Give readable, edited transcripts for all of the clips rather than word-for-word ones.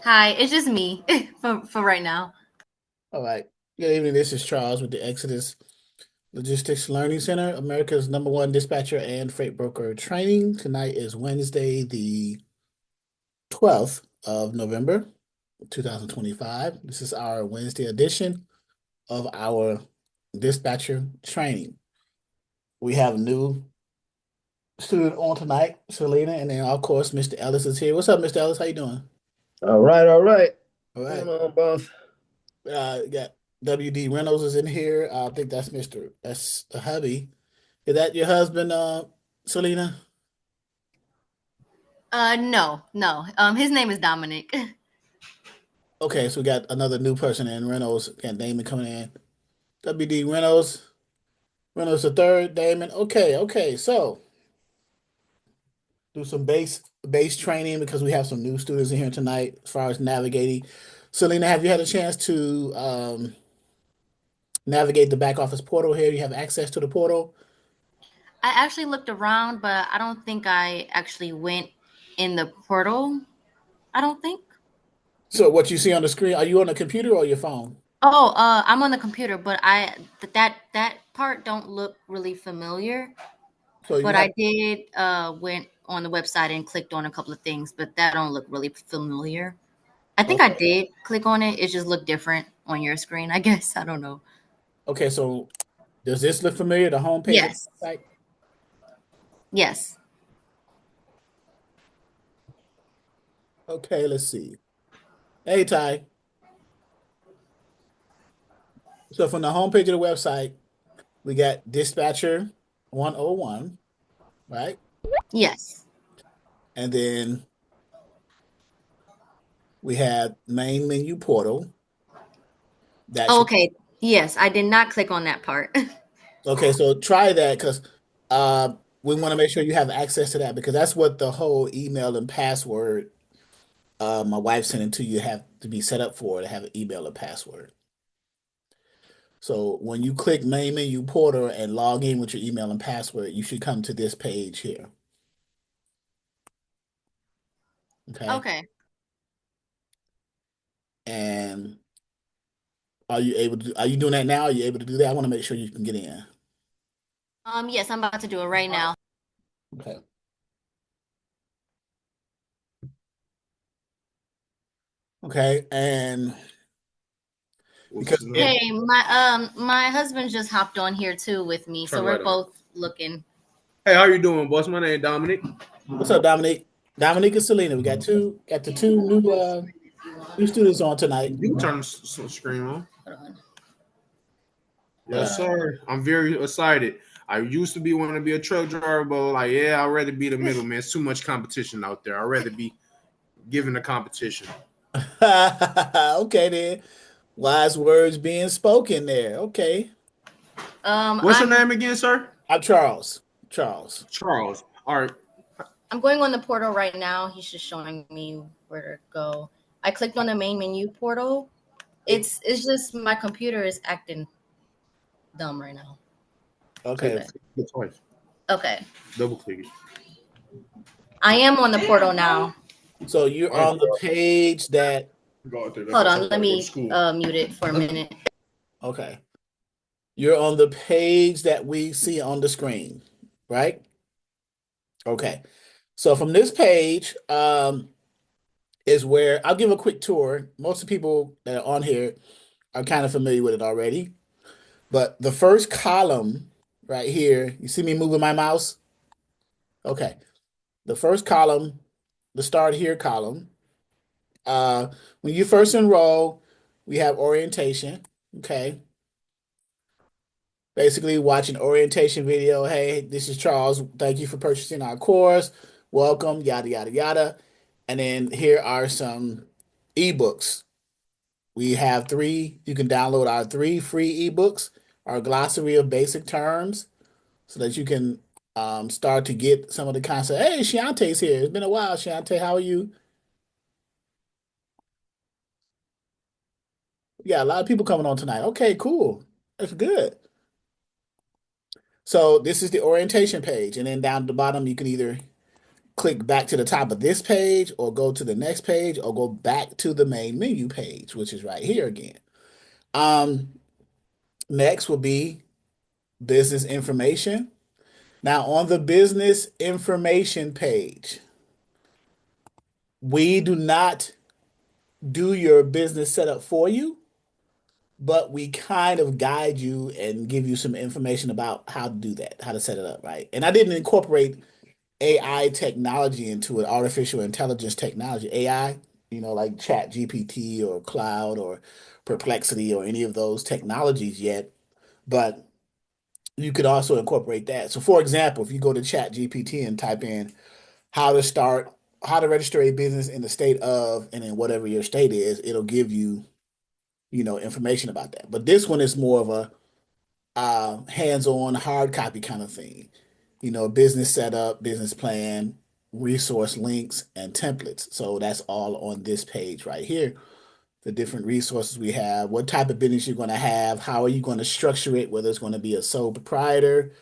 Hi, it's just me for right now. All right. Good evening. This is Charles with the Exodus Logistics Learning Center, America's #1 dispatcher and freight broker training. Tonight is Wednesday, the 12th of November, 2025. This is our Wednesday edition of our dispatcher training. We have a new student on tonight, Selena, and then of course Mr. Ellis is here. What's up, Mr. Ellis? How you doing? All right, all right. All What's right. going on, boss? Got WD Reynolds is in here. I think that's the hubby. Is that your husband, Selena? No, no. His name is Dominic. Okay, so we got another new person in Reynolds. Got Damon coming in. WD Reynolds. Reynolds the third, Damon. Okay. So do some base training because we have some new students in here tonight as far as navigating. Selena, have you had a chance to navigate the back office portal here? You have access to the portal. I actually looked around, but I don't think I actually went in the portal. I don't think. So what you see on the screen, are you on the computer or your phone? Oh, I'm on the computer, but that part don't look really familiar. So you But have I did went on the website and clicked on a couple of things, but that don't look really familiar. I think I okay. did click on it. It just looked different on your screen, I guess. I don't know. Okay, so does this look familiar? The homepage of Yes. the site? Yes. Okay, let's see. Hey, Ty. So from the homepage of the website, we got Dispatcher 101, right? Yes. And then we have main menu portal. That Oh, should okay. Yes, I did not click on that part. okay, so try that because we want to make sure you have access to that because that's what the whole email and password my wife sent it to you have to be set up for to have an email and password. So when you click main menu portal and log in with your email and password, you should come to this page here. Okay. Okay. And are you doing that now? Are you able to do that? I want to make sure you can get in. Yes, I'm about to do it right now. Okay. Okay. And What's because up? Hey, my husband just hopped on here too with me, so Turn we're right on. both looking. Hey, how you doing, boss? My name Dominic. what's up, Dominique? Dominique and Selena. We got the two new students on tonight. You can turn the screen on. Hold on. Yes, Uh, sir. I'm very excited. I used to be wanting to be a truck driver, but like, yeah, I'd rather be the middleman. It's too much competition out there. I'd rather be given the competition. okay then. Wise words being spoken there. Okay. What's your I'm name again, sir? I'm Charles. Charles. Charles. All right. I'm going on the portal right now. He's just showing me where to go. I clicked on the main menu portal. It's just my computer is acting dumb right now. Okay. Okay. Click twice. Okay. Double click it. I am on the portal now. So you're All right. on the page that Go out there. That's Hold what I on, let gotta go to me school. mute it for a minute. okay. You're on the page that we see on the screen, right? Okay. So from this page, is where I'll give a quick tour. Most of the people that are on here are kind of familiar with it already. But the first column right here, you see me moving my mouse? Okay. The first column, the start here column, uh, when you first enroll, we have orientation. Okay. Basically, watch an orientation video. Hey, this is Charles. Thank you for purchasing our course. Welcome, yada, yada, yada. And then here are some ebooks. We have three. You can download our three free ebooks, our glossary of basic terms, so that you can start to get some of the concept. Hey, Shiante's here. It's been a while, Shiante. How are you? Yeah, a lot of people coming on tonight. Okay, cool. That's good. So this is the orientation page, and then down at the bottom, you can either click back to the top of this page or go to the next page or go back to the main menu page, which is right here again. Next will be business information. Now on the business information page, we do not do your business setup for you, but we kind of guide you and give you some information about how to do that, how to set it up, right? And I didn't incorporate AI technology into it, artificial intelligence technology, AI, like Chat GPT or Cloud or Perplexity or any of those technologies yet, but you could also incorporate that. So for example, if you go to Chat GPT and type in how to register a business in the state of, and then whatever your state is, it'll give you, information about that. But this one is more of a hands-on hard copy kind of thing. Business setup, business plan, resource links, and templates. So that's all on this page right here. The different resources we have, what type of business you're going to have, how are you going to structure it, whether it's going to be a sole proprietor,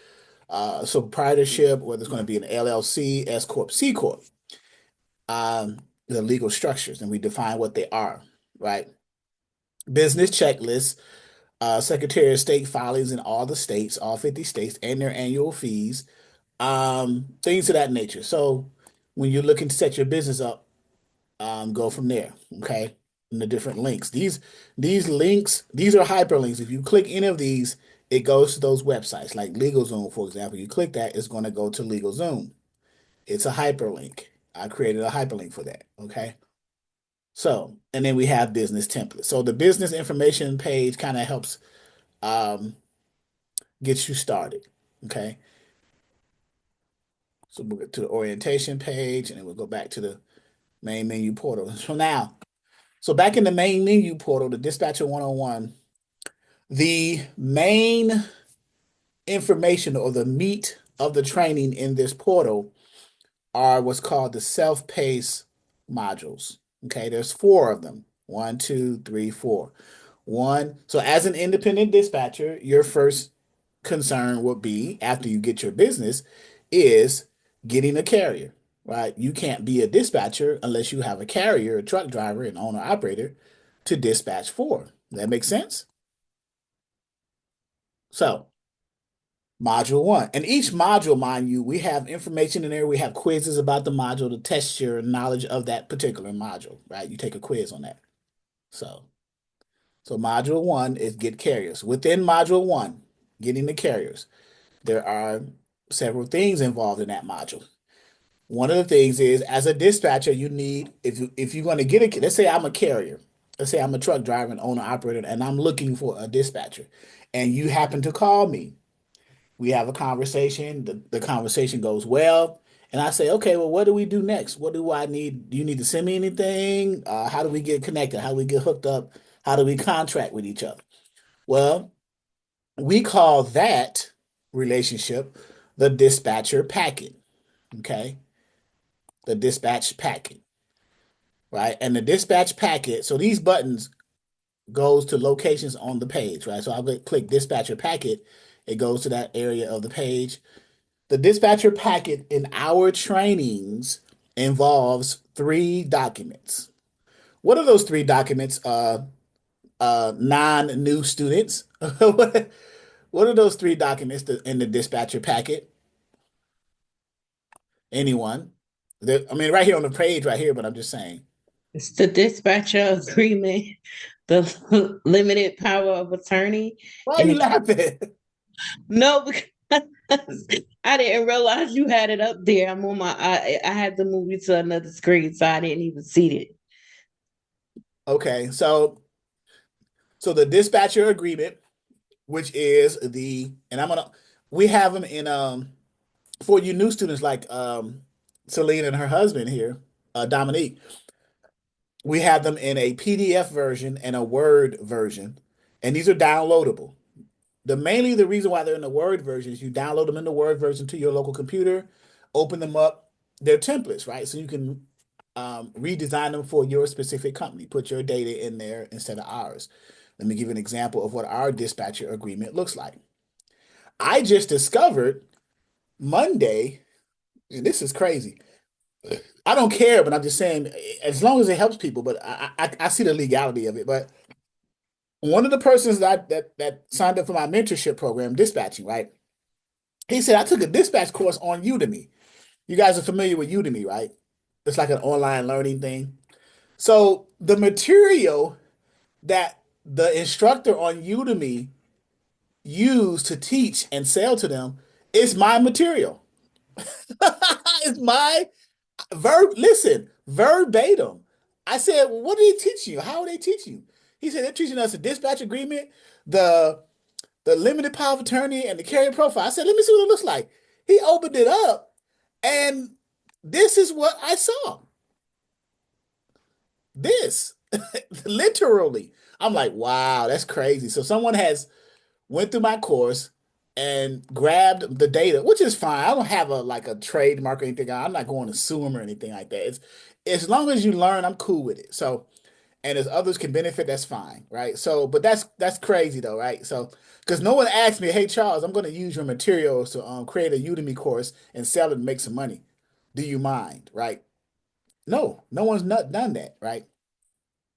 sole proprietorship, whether it's going to be an LLC, S Corp, C Corp, the legal structures, and we define what they are, right? Business checklists, Secretary of State filings in all the states, all 50 states, and their annual fees, things of that nature. So when you're looking to set your business up, go from there, okay? And the different links. These links, these are hyperlinks. If you click any of these, it goes to those websites, like LegalZoom, for example. You click that, it's going to go to LegalZoom. It's a hyperlink. I created a hyperlink for that, okay? So, and then we have business templates. So the business information page kind of helps get you started, okay? So we'll get to the orientation page, and then we'll go back to the main menu portal. So back in the main menu portal, the Dispatcher 101, the main information or the meat of the training in this portal are what's called the self-paced modules. Okay, there's 4 of them. 1, 2, 3, 4. So as an independent dispatcher, your first concern would be, after you get your business, is getting a carrier, right? You can't be a dispatcher unless you have a carrier, a truck driver, an owner operator to dispatch for. Does that make sense? So, module 1. And each module, mind you, we have information in there. We have quizzes about the module to test your knowledge of that particular module, right? You take a quiz on that. So module 1 is get carriers. Within module 1, getting the carriers, there are several things involved in that module. One of the things is, as a dispatcher, you need, if you're going to get let's say I'm a carrier, let's say I'm a truck driver and owner operator, and I'm looking for a dispatcher, and you happen to call me. We have a conversation. The conversation goes well, and I say, okay, well, what do we do next? What do I need? Do you need to send me anything? How do we get connected? How do we get hooked up? How do we contract with each other? Well, we call that relationship the dispatcher packet. Okay, the dispatch packet, right? And the dispatch packet, so these buttons goes to locations on the page, right? So I'll click dispatcher packet. It goes to that area of the page. The dispatcher packet in our trainings involves 3 documents. What are those 3 documents? Non-new students. What are those 3 documents in the dispatcher packet? Anyone? I mean, right here on the page, right here, but I'm just saying. It's the dispatcher agreement, the limited power of attorney. Why are you laughing? No, because I didn't realize you had it up there. I'm on I had to move you to another screen, so I didn't even see it. Okay, so the dispatcher agreement, which is and we have them in for you new students like Celine and her husband here, Dominique. We have them in a PDF version and a Word version, and these are downloadable. Mainly the reason why they're in the Word version is you download them in the Word version to your local computer, open them up. They're templates, right? So you can redesign them for your specific company. Put your data in there instead of ours. Let me give you an example of what our dispatcher agreement looks like. I just discovered Monday, and this is crazy. I don't care, but I'm just saying, as long as it helps people. But I see the legality of it. But one of the persons that signed up for my mentorship program, dispatching, right? He said I took a dispatch course on Udemy. You guys are familiar with Udemy, right? It's like an online learning thing. So the material that the instructor on Udemy used to teach and sell to them is my material. It's my listen, verbatim. I said, well, what did he teach you? How are they teaching you? He said they're teaching us a dispatch agreement, the the limited power of attorney, and the carrier profile. I said, let me see what it looks like. He opened it up, and this is what I saw. This, literally. I'm like, wow, that's crazy. So someone has went through my course and grabbed the data, which is fine. I don't have a like a trademark or anything. I'm not going to sue them or anything like that. It's as long as you learn, I'm cool with it. So, and as others can benefit, that's fine, right? So, but that's crazy though, right? So, because no one asked me, hey Charles, I'm going to use your materials to create a Udemy course and sell it and make some money. Do you mind, right? No, no one's not done that, right?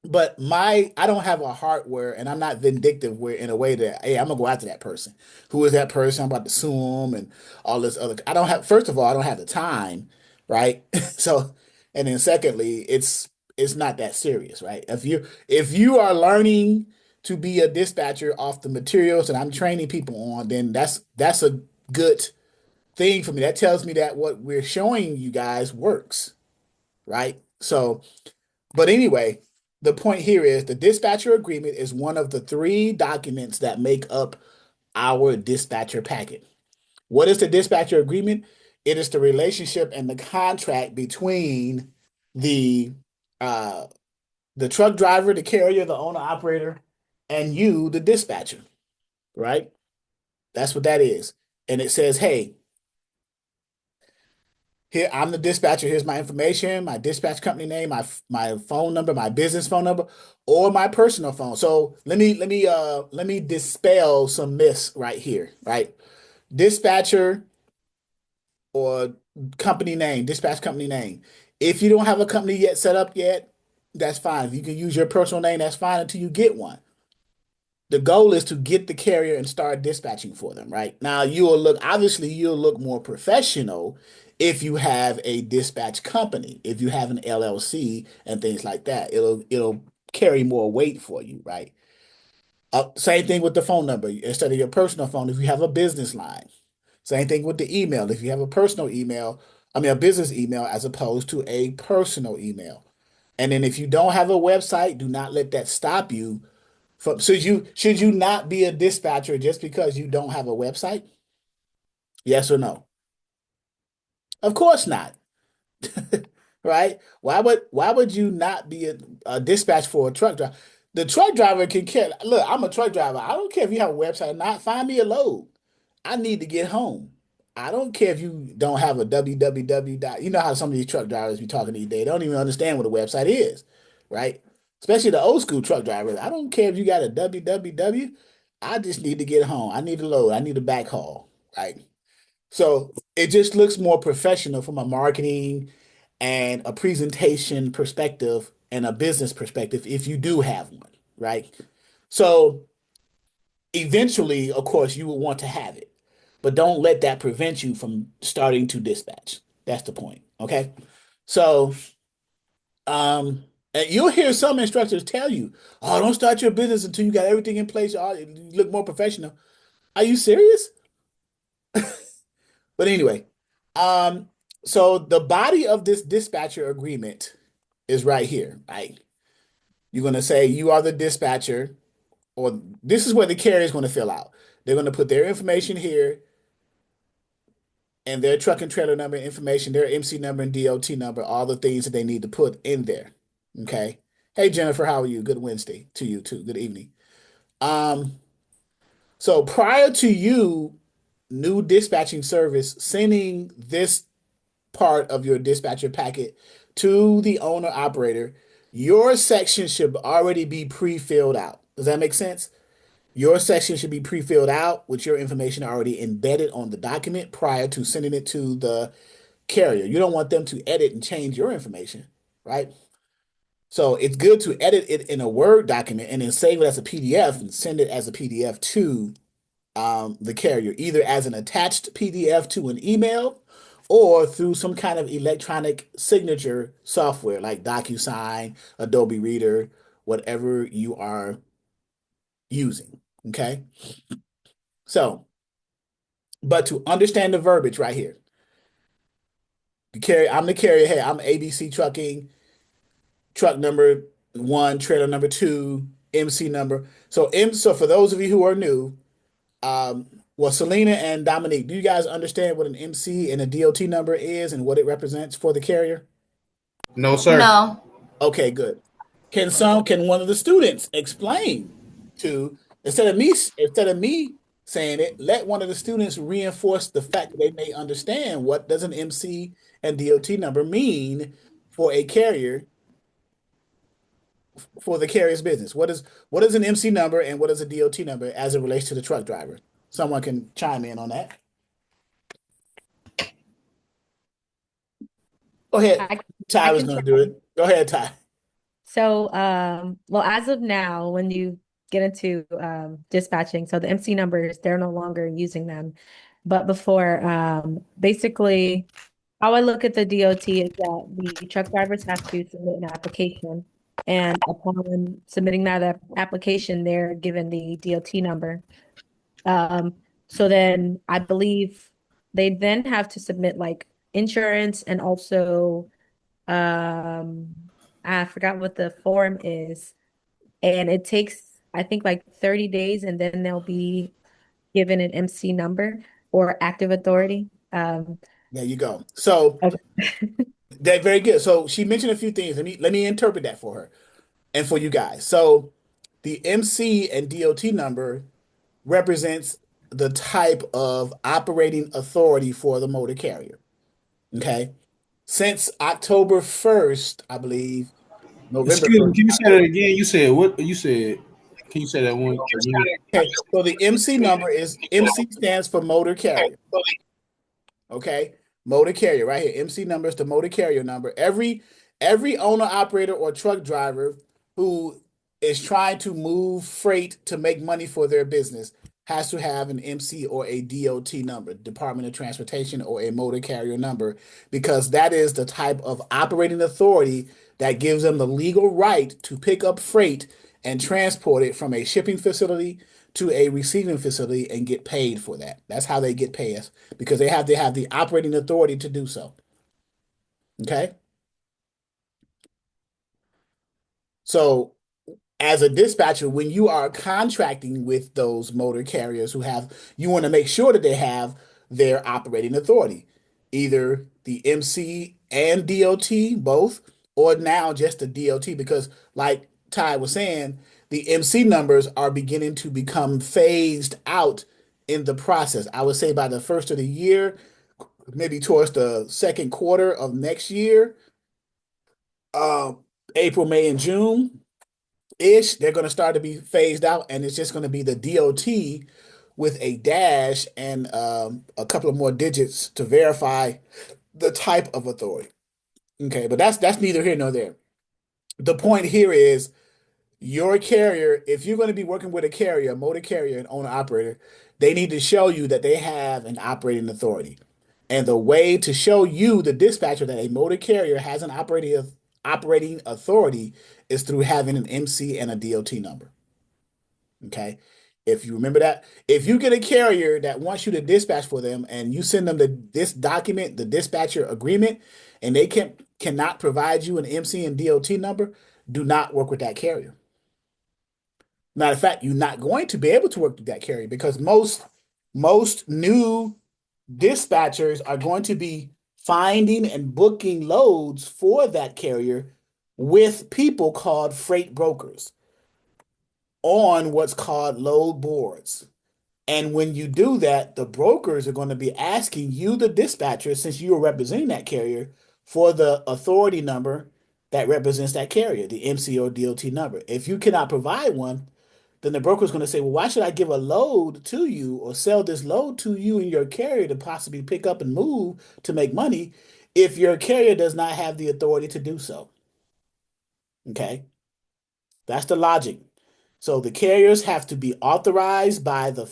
But I don't have a heart where, and I'm not vindictive where in a way that, hey, I'm gonna go after that person. Who is that person? I'm about to sue them and all this other. I don't have, first of all, I don't have the time, right? So, and then secondly, it's not that serious, right? If you are learning to be a dispatcher off the materials that I'm training people on, then that's a good thing for me. That tells me that what we're showing you guys works, right? So. But anyway, the point here is the dispatcher agreement is one of the three documents that make up our dispatcher packet. What is the dispatcher agreement? It is the relationship and the contract between the uh, the truck driver, the carrier, the owner operator, and you, the dispatcher, right? That's what that is. And it says, hey, here, I'm the dispatcher. Here's my information, my dispatch company name, my phone number, my business phone number, or my personal phone. So let me dispel some myths right here, right? Dispatcher or company name, dispatch company name. If you don't have a company yet set up yet, that's fine. If you can use your personal name, that's fine until you get one. The goal is to get the carrier and start dispatching for them, right? Now you'll look more professional if you have a dispatch company, if you have an LLC and things like that. It'll carry more weight for you, right? Same thing with the phone number. Instead of your personal phone, if you have a business line. Same thing with the email. If you have a personal email, I mean a business email as opposed to a personal email. And then if you don't have a website, do not let that stop you should you not be a dispatcher just because you don't have a website? Yes or no? Of course not. Right? Why would you not be a dispatch for a truck driver? The truck driver can care. Look, I'm a truck driver. I don't care if you have a website or not. Find me a load. I need to get home. I don't care if you don't have a www dot. You know how some of these truck drivers be talking these days. They don't even understand what a website is, right? Especially the old school truck drivers. I don't care if you got a www. I just need to get home. I need a load. I need a backhaul, right? So it just looks more professional from a marketing and a presentation perspective and a business perspective if you do have one, right? So eventually, of course, you will want to have it, but don't let that prevent you from starting to dispatch. That's the point. Okay. So, and you'll hear some instructors tell you, oh, don't start your business until you got everything in place. Oh, you look more professional. Are you serious? But anyway, um, so the body of this dispatcher agreement is right here, right? You're going to say you are the dispatcher, or this is what the carrier is going to fill out. They're going to put their information here and their truck and trailer number information, their MC number and DOT number, all the things that they need to put in there. Okay. Hey Jennifer, how are you? Good Wednesday to you too. Good evening. Um, so prior to you, new dispatching service sending this part of your dispatcher packet to the owner operator, your section should already be pre-filled out. Does that make sense? Your section should be pre-filled out with your information already embedded on the document prior to sending it to the carrier. You don't want them to edit and change your information, right? So it's good to edit it in a Word document and then save it as a PDF and send it as a PDF to the carrier, either as an attached PDF to an email or through some kind of electronic signature software like DocuSign, Adobe Reader, whatever you are using. Okay. So, but to understand the verbiage right here, I'm the carrier. Hey, I'm ABC Trucking, truck number 1, trailer number 2, MC number. So for those of you who are new, well, Selena and Dominique, do you guys understand what an MC and a DOT number is and what it represents for the carrier? No, sir. No. Okay, good. Can one of the students explain to instead of me saying it, let one of the students reinforce the fact that they may understand what does an MC and DOT number mean for a carrier for the carrier's business. What is an MC number and what is a DOT number as it relates to the truck driver? Someone can chime in on that. Go ahead. Ty was going to do it. Go ahead, Ty. So, well, as of now, when you get into dispatching, so the MC numbers, they're no longer using them. But before, basically, how I look at the DOT is that the truck drivers have to submit an application. And upon submitting that application, they're given the DOT number. So then I believe they then have to submit like insurance and also I forgot what the form is. And it takes, I think, like 30 days, and then they'll be given an MC number or active authority. There you go. So Okay. that very good. So she mentioned a few things. Let me interpret that for her and for you guys. So the MC and DOT number represents the type of operating authority for the motor carrier. Okay. Since October 1st, I believe, November Excuse me, 1st. can you say that again? You said what? You said, can you say that one again? Okay, so the MC number is MC stands for motor carrier. Okay, motor carrier right here. MC number is the motor carrier number. Every owner, operator, or truck driver who is trying to move freight to make money for their business has to have an MC or a DOT number, Department of Transportation, or a motor carrier number, because that is the type of operating authority that gives them the legal right to pick up freight and transport it from a shipping facility to a receiving facility and get paid for that. That's how they get paid, because they have to have the operating authority to do so. Okay? So as a dispatcher, when you are contracting with those motor carriers you want to make sure that they have their operating authority, either the MC and DOT, both, or now just the DOT, because like Ty was saying, the MC numbers are beginning to become phased out in the process. I would say by the first of the year, maybe towards the second quarter of next year, April, May, and June ish, they're going to start to be phased out, and it's just going to be the DOT with a dash and a couple of more digits to verify the type of authority. Okay, but that's neither here nor there. The point here is your carrier, if you're going to be working with a carrier, a motor carrier, and owner operator, they need to show you that they have an operating authority. And the way to show you, the dispatcher, that a motor carrier has an operating authority is through having an MC and a DOT number. Okay. If you remember that, if you get a carrier that wants you to dispatch for them and you send them this document, the dispatcher agreement, and they cannot provide you an MC and DOT number, do not work with that carrier. Matter of fact, you're not going to be able to work with that carrier, because most new dispatchers are going to be finding and booking loads for that carrier with people called freight brokers on what's called load boards. And when you do that, the brokers are going to be asking you, the dispatcher, since you are representing that carrier, for the authority number that represents that carrier, the MC or DOT number. If you cannot provide one, then the broker is going to say, well, why should I give a load to you or sell this load to you and your carrier to possibly pick up and move to make money if your carrier does not have the authority to do so. Okay, that's the logic. So the carriers have to be authorized by the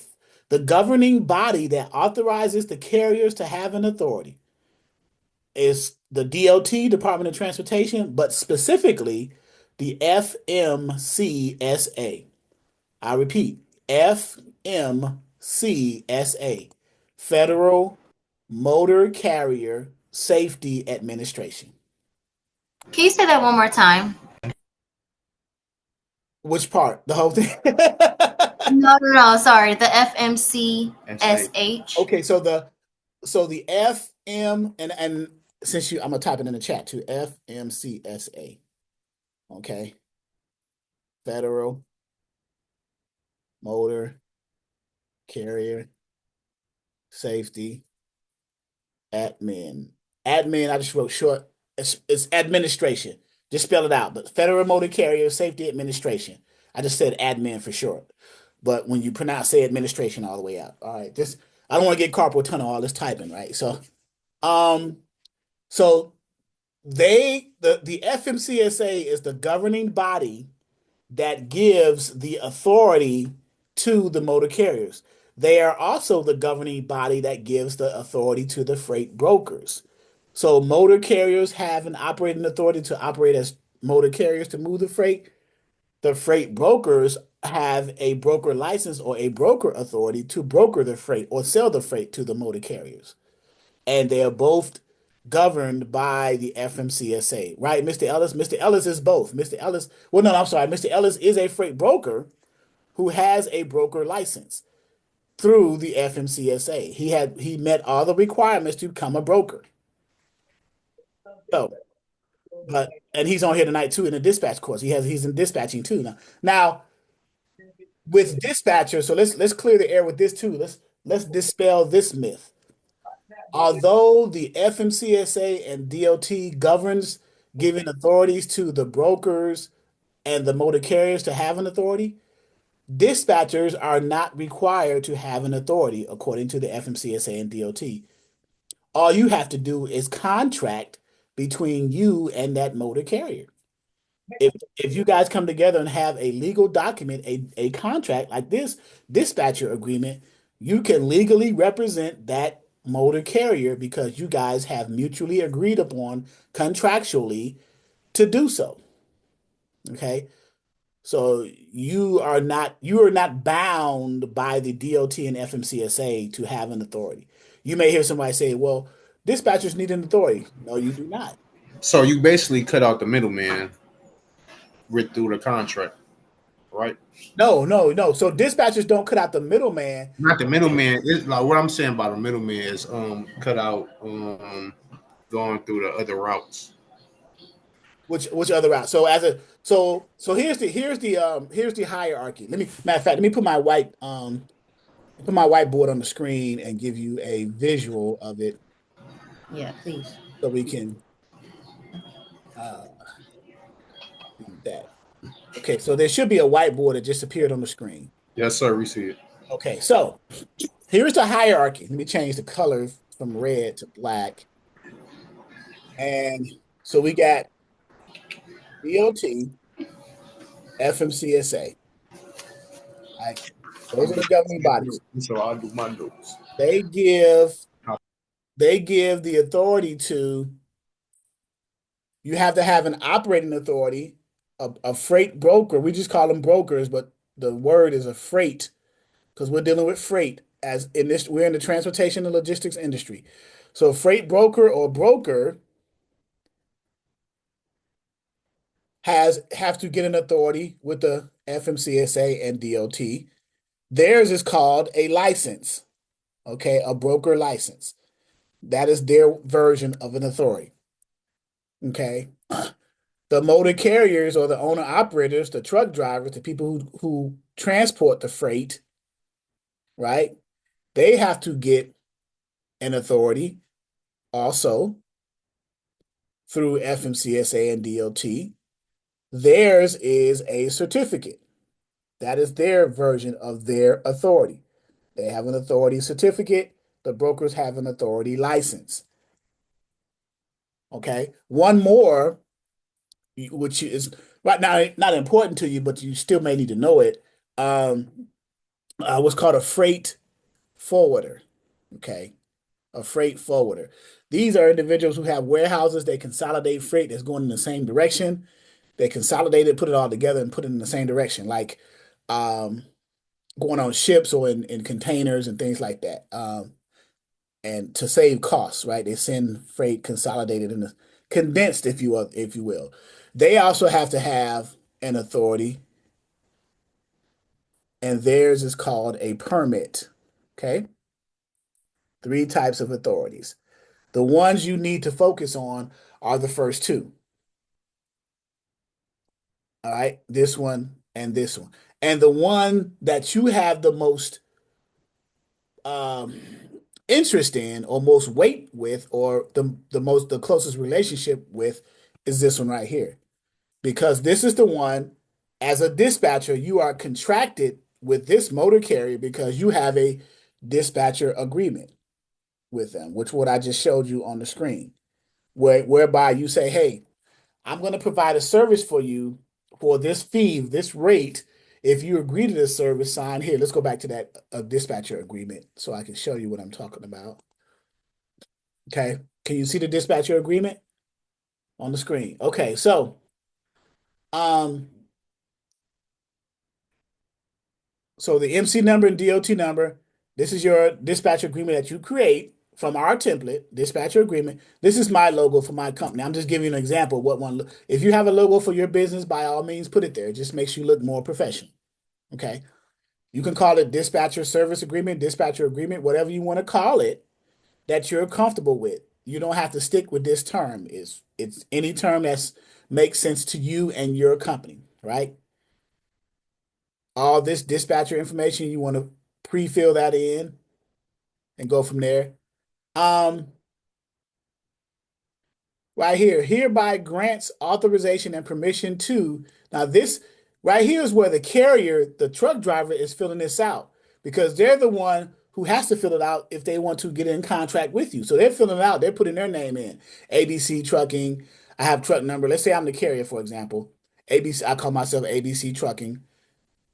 governing body that authorizes the carriers to have an authority is the DOT, Department of Transportation, but specifically the FMCSA. I repeat, FMCSA, Federal Motor Carrier Safety Administration. Can you say that one more time? Which part? The whole thing? No. Sorry, the FMCSH. Okay, so the FM and since I'm gonna type it in the chat too, FMCSA. Okay. Federal Motor Carrier Safety Admin. Admin, I just wrote short. It's administration. Just spell it out. But Federal Motor Carrier Safety Administration. I just said admin for short. But when you pronounce, say administration all the way out. All right. Just I don't want to get carpal tunnel all this typing, right? Um, so the FMCSA is the governing body that gives the authority to the motor carriers. They are also the governing body that gives the authority to the freight brokers. So motor carriers have an operating authority to operate as motor carriers to move the freight. The freight brokers have a broker license or a broker authority to broker the freight or sell the freight to the motor carriers. And they are both governed by the FMCSA, right, Mr. Ellis? Mr. Ellis is both. Mr. Ellis, well, no, I'm sorry. Mr. Ellis is a freight broker who has a broker license through the FMCSA. He met all the requirements to become a broker. So, and he's on here tonight too in the dispatch course. He's in dispatching too now. Now with dispatchers, so let's clear the air with this too. Let's dispel this myth. Although the FMCSA and DOT governs giving authorities to the brokers and the motor carriers to have an authority, dispatchers are not required to have an authority according to the FMCSA and DOT. All you have to do is contract between you and that motor carrier. If you guys come together and have a legal document, a contract like this dispatcher agreement, you can legally represent that motor carrier because you guys have mutually agreed upon contractually to do so. Okay. So you are not bound by the DOT and FMCSA to have an authority. You may hear somebody say, well, dispatchers need an authority. No, you do not. So you basically cut out the middleman with through the contract, right? No. So dispatchers don't cut out the middleman. Not the middleman. It's like what I'm saying about the middleman is cut out going through the other routes. Which other route? So here's the hierarchy. Matter of fact, let me put my whiteboard on the screen and give you a visual of it. Yeah, please. So we can do that. Okay, so there should be a whiteboard that just appeared on the screen. Yes, sir. We see it. Okay, so here's the hierarchy. Let me change the color from red to black. And so we got DOT, FMCSA. Right? Those are the governing bodies. So I'll do my notes. They give the authority to, you have to have an operating authority, a freight broker. We just call them brokers, but the word is a freight because we're dealing with freight as in this, we're in the transportation and logistics industry. So freight broker or broker have to get an authority with the FMCSA and DOT. Theirs is called a license, okay, a broker license. That is their version of an authority, okay? The motor carriers or the owner operators, the truck drivers, the people who transport the freight, right? They have to get an authority also through FMCSA and DOT. Theirs is a certificate. That is their version of their authority. They have an authority certificate. The brokers have an authority license. Okay. One more, which is right now not important to you, but you still may need to know it. What's called a freight forwarder. Okay. A freight forwarder. These are individuals who have warehouses. They consolidate freight that's going in the same direction. They consolidate it, put it all together, and put it in the same direction, like um, going on ships or in containers and things like that. And to save costs, right? They send freight consolidated and condensed, if you will. They also have to have an authority, and theirs is called a permit. Okay, three types of authorities. The ones you need to focus on are the first two. All right, this one and this one. And the one that you have the most um, interest in or most weight with or the closest relationship with is this one right here. Because this is the one, as a dispatcher, you are contracted with this motor carrier because you have a dispatcher agreement with them, which what I just showed you on the screen, whereby you say, hey, I'm going to provide a service for you for this fee, this rate. If you agree to this service, sign here. Let's go back to that dispatcher agreement so I can show you what I'm talking about. Okay. Can you see the dispatcher agreement on the screen? Okay. Um, so the MC number and DOT number, this is your dispatcher agreement that you create from our template, dispatcher agreement. This is my logo for my company. I'm just giving you an example of what one. If you have a logo for your business, by all means, put it there. It just makes you look more professional. Okay. You can call it dispatcher service agreement, dispatcher agreement, whatever you want to call it that you're comfortable with. You don't have to stick with this term. It's any term that's makes sense to you and your company, right? All this dispatcher information, you want to pre-fill that in and go from there. Um, right here, hereby grants authorization and permission to. Now, this right here is where the carrier, the truck driver, is filling this out because they're the one who has to fill it out if they want to get in contract with you. So they're filling it out, they're putting their name in. ABC Trucking, I have truck number. Let's say I'm the carrier, for example. ABC, I call myself ABC Trucking.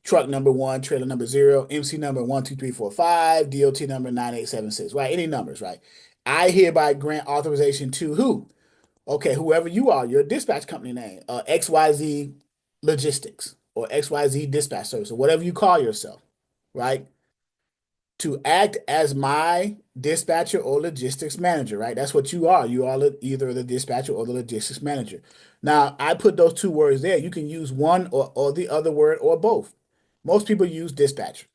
Truck number 1, trailer number 0, MC number 12345, DOT number 9876, right? Any numbers, right? I hereby grant authorization to who? Okay, whoever you are, your dispatch company name, XYZ Logistics or XYZ Dispatch Service or whatever you call yourself, right? To act as my dispatcher or logistics manager, right? That's what you are. You are either the dispatcher or the logistics manager. Now, I put those two words there. You can use one or the other word or both. Most people use dispatcher,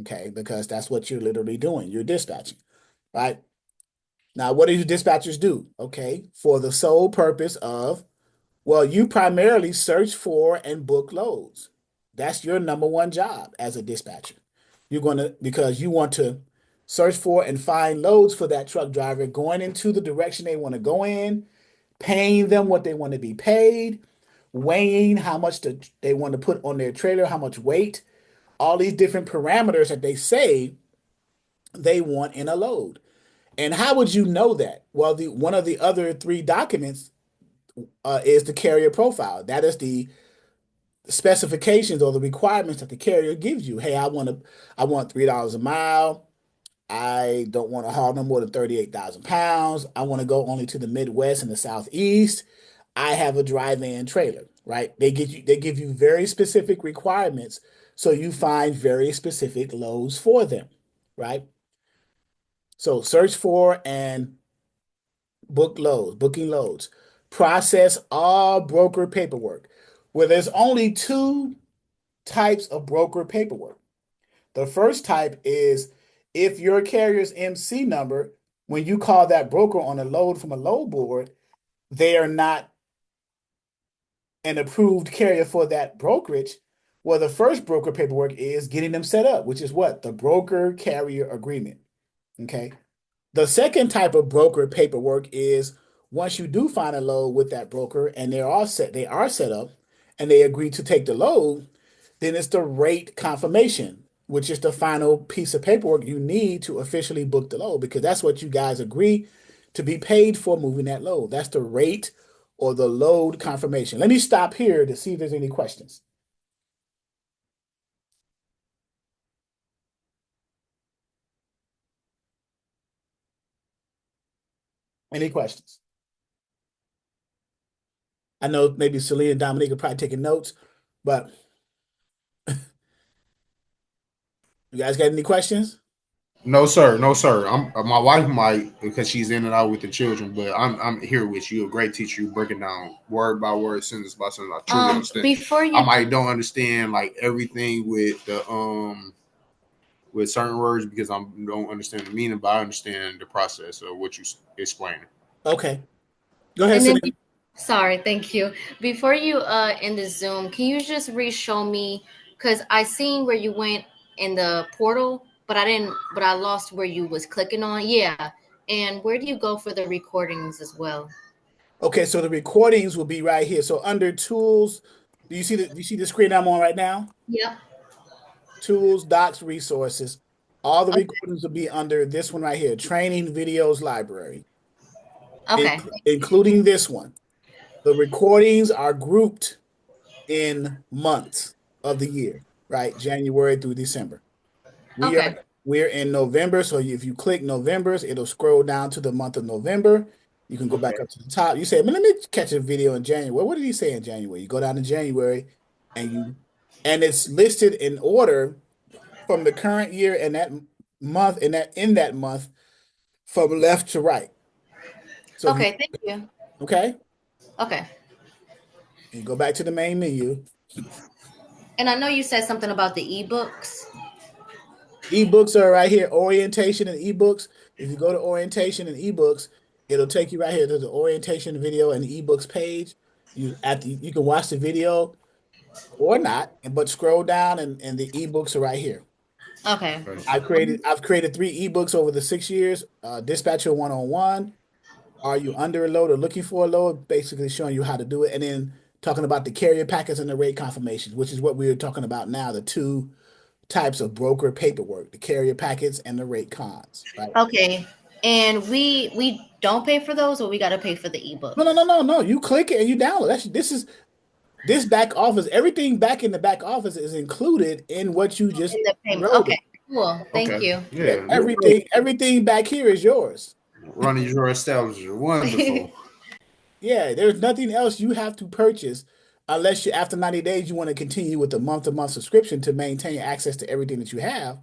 okay, because that's what you're literally doing. You're dispatching, right? Now, what do dispatchers do? Okay, for the sole purpose of, well, you primarily search for and book loads. That's your number one job as a dispatcher. You're going to, because you want to search for and find loads for that truck driver going into the direction they want to go in, paying them what they want to be paid, weighing how much they want to put on their trailer, how much weight, all these different parameters that they say they want in a load. And how would you know that? Well, one of the other three documents is the carrier profile. That is the specifications or the requirements that the carrier gives you. Hey, I want $3 a mile. I don't want to haul no more than 38,000 pounds. I want to go only to the Midwest and the Southeast. I have a dry van trailer, right? They give you very specific requirements, so you find very specific loads for them, right? So search for and booking loads. Process all broker paperwork. Well, there's only two types of broker paperwork. The first type is if your carrier's MC number, when you call that broker on a load from a load board, they are not an approved carrier for that brokerage. Well, the first broker paperwork is getting them set up, which is what? The broker carrier agreement. Okay. The second type of broker paperwork is once you do find a load with that broker and they are set up and they agree to take the load, then it's the rate confirmation, which is the final piece of paperwork you need to officially book the load because that's what you guys agree to be paid for moving that load. That's the rate or the load confirmation. Let me stop here to see if there's any questions. Any questions? I know maybe Celine and Dominique are probably taking notes, but you guys got any questions? No, sir. No, sir. My wife might because she's in and out with the children, but I'm here with you. A great teacher. You breaking down word by word, sentence by sentence. I truly understand. Before you I might don't understand like everything with the with certain words because I don't understand the meaning, but I understand the process of what you explaining. Okay. Go ahead, and then Celine. sorry, thank you. Before you end the Zoom, can you just re-show me, because I seen where you went in the portal, but I lost where you was clicking on. Yeah. And where do you go for the recordings as well? Okay, so the recordings will be right here. So under tools, do you see the screen I'm on right now? Yep. Tools, docs, resources. All the Okay. recordings will be under this one right here, training videos library, Okay. including this one. The recordings are grouped in months of the year, right? January through December. Okay. We're in November, so if you click November's, it'll scroll down to the month of November. You can go back up to the top. You say, "Man, let me catch a video in January." What did he say in January? You go down to January, and it's listed in order from the current year and that month, and in that month from left to right. So if you, Okay. Thank you. okay, Okay. and go back to the main menu. And I know you said something about the ebooks. Ebooks are right here, orientation and ebooks. If you go to orientation and ebooks, it'll take you right here to the orientation video and the ebooks page. You can watch the video or not, but scroll down and the ebooks are right here. Okay. I've created 3 ebooks over the 6 years. Dispatcher 101. Are you under a load or looking for a load? Basically showing you how to do it. And then talking about the carrier packets and the rate confirmations, which is what we're talking about now, the 2 types of broker paperwork, the carrier packets and the rate cons, right? Okay. And we don't pay for those, or we got to pay for the ebooks? No. You click it and you download. This back office, everything back in the back office is included in what you just In the payment. wrote. Okay. Cool. Thank you. Yeah. Everything back here is yours. Running your establishment. Wonderful. Yeah, there's nothing else you have to purchase unless you, after 90 days, you want to continue with the month-to-month subscription to maintain access to everything that you have,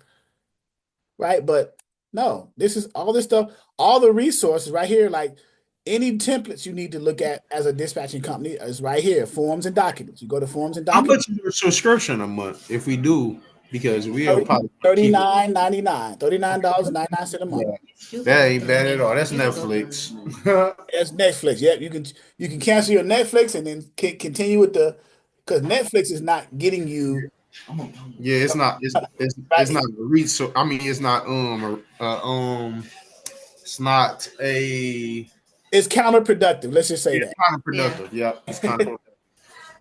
right? But no, this is all this stuff, all the resources right here, like any templates you need to look at as a dispatching company is right here, forms and documents. You go to forms and How documents. much is your subscription a month if we do? Because we'll probably keep it. $39.99, $39.99 a month. Yeah. That ain't bad at all. That's Netflix. That's Netflix. Yep, you can cancel your Netflix and then continue with because Netflix is not getting you. Yeah, it's not. It's not a resource. I mean, it's not it's not a. It's counterproductive. Let's just say that. Counterproductive. Yeah, it's counterproductive.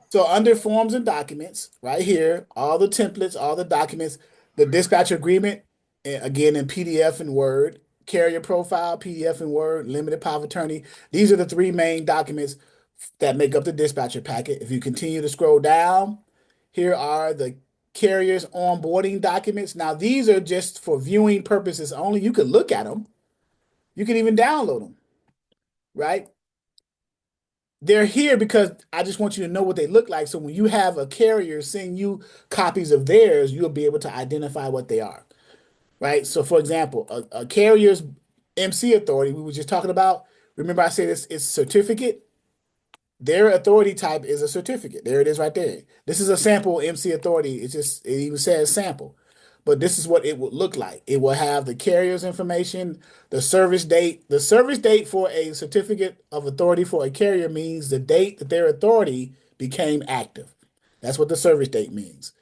So under forms and documents, right here, all the templates, all the documents, the dispatch agreement, again in PDF and Word, carrier profile, PDF and Word, limited power of attorney. These are the 3 main documents that make up the dispatcher packet. If you continue to scroll down, here are the carrier's onboarding documents. Now, these are just for viewing purposes only. You can look at them. You can even download them, right? They're here because I just want you to know what they look like. So when you have a carrier send you copies of theirs, you'll be able to identify what they are, right? So for example, a carrier's MC authority, we were just talking about, remember I said it's certificate? Their authority type is a certificate. There it is right there. This is a sample MC authority. It even says sample. But this is what it would look like. It will have the carrier's information, the service date. The service date for a certificate of authority for a carrier means the date that their authority became active. That's what the service date means.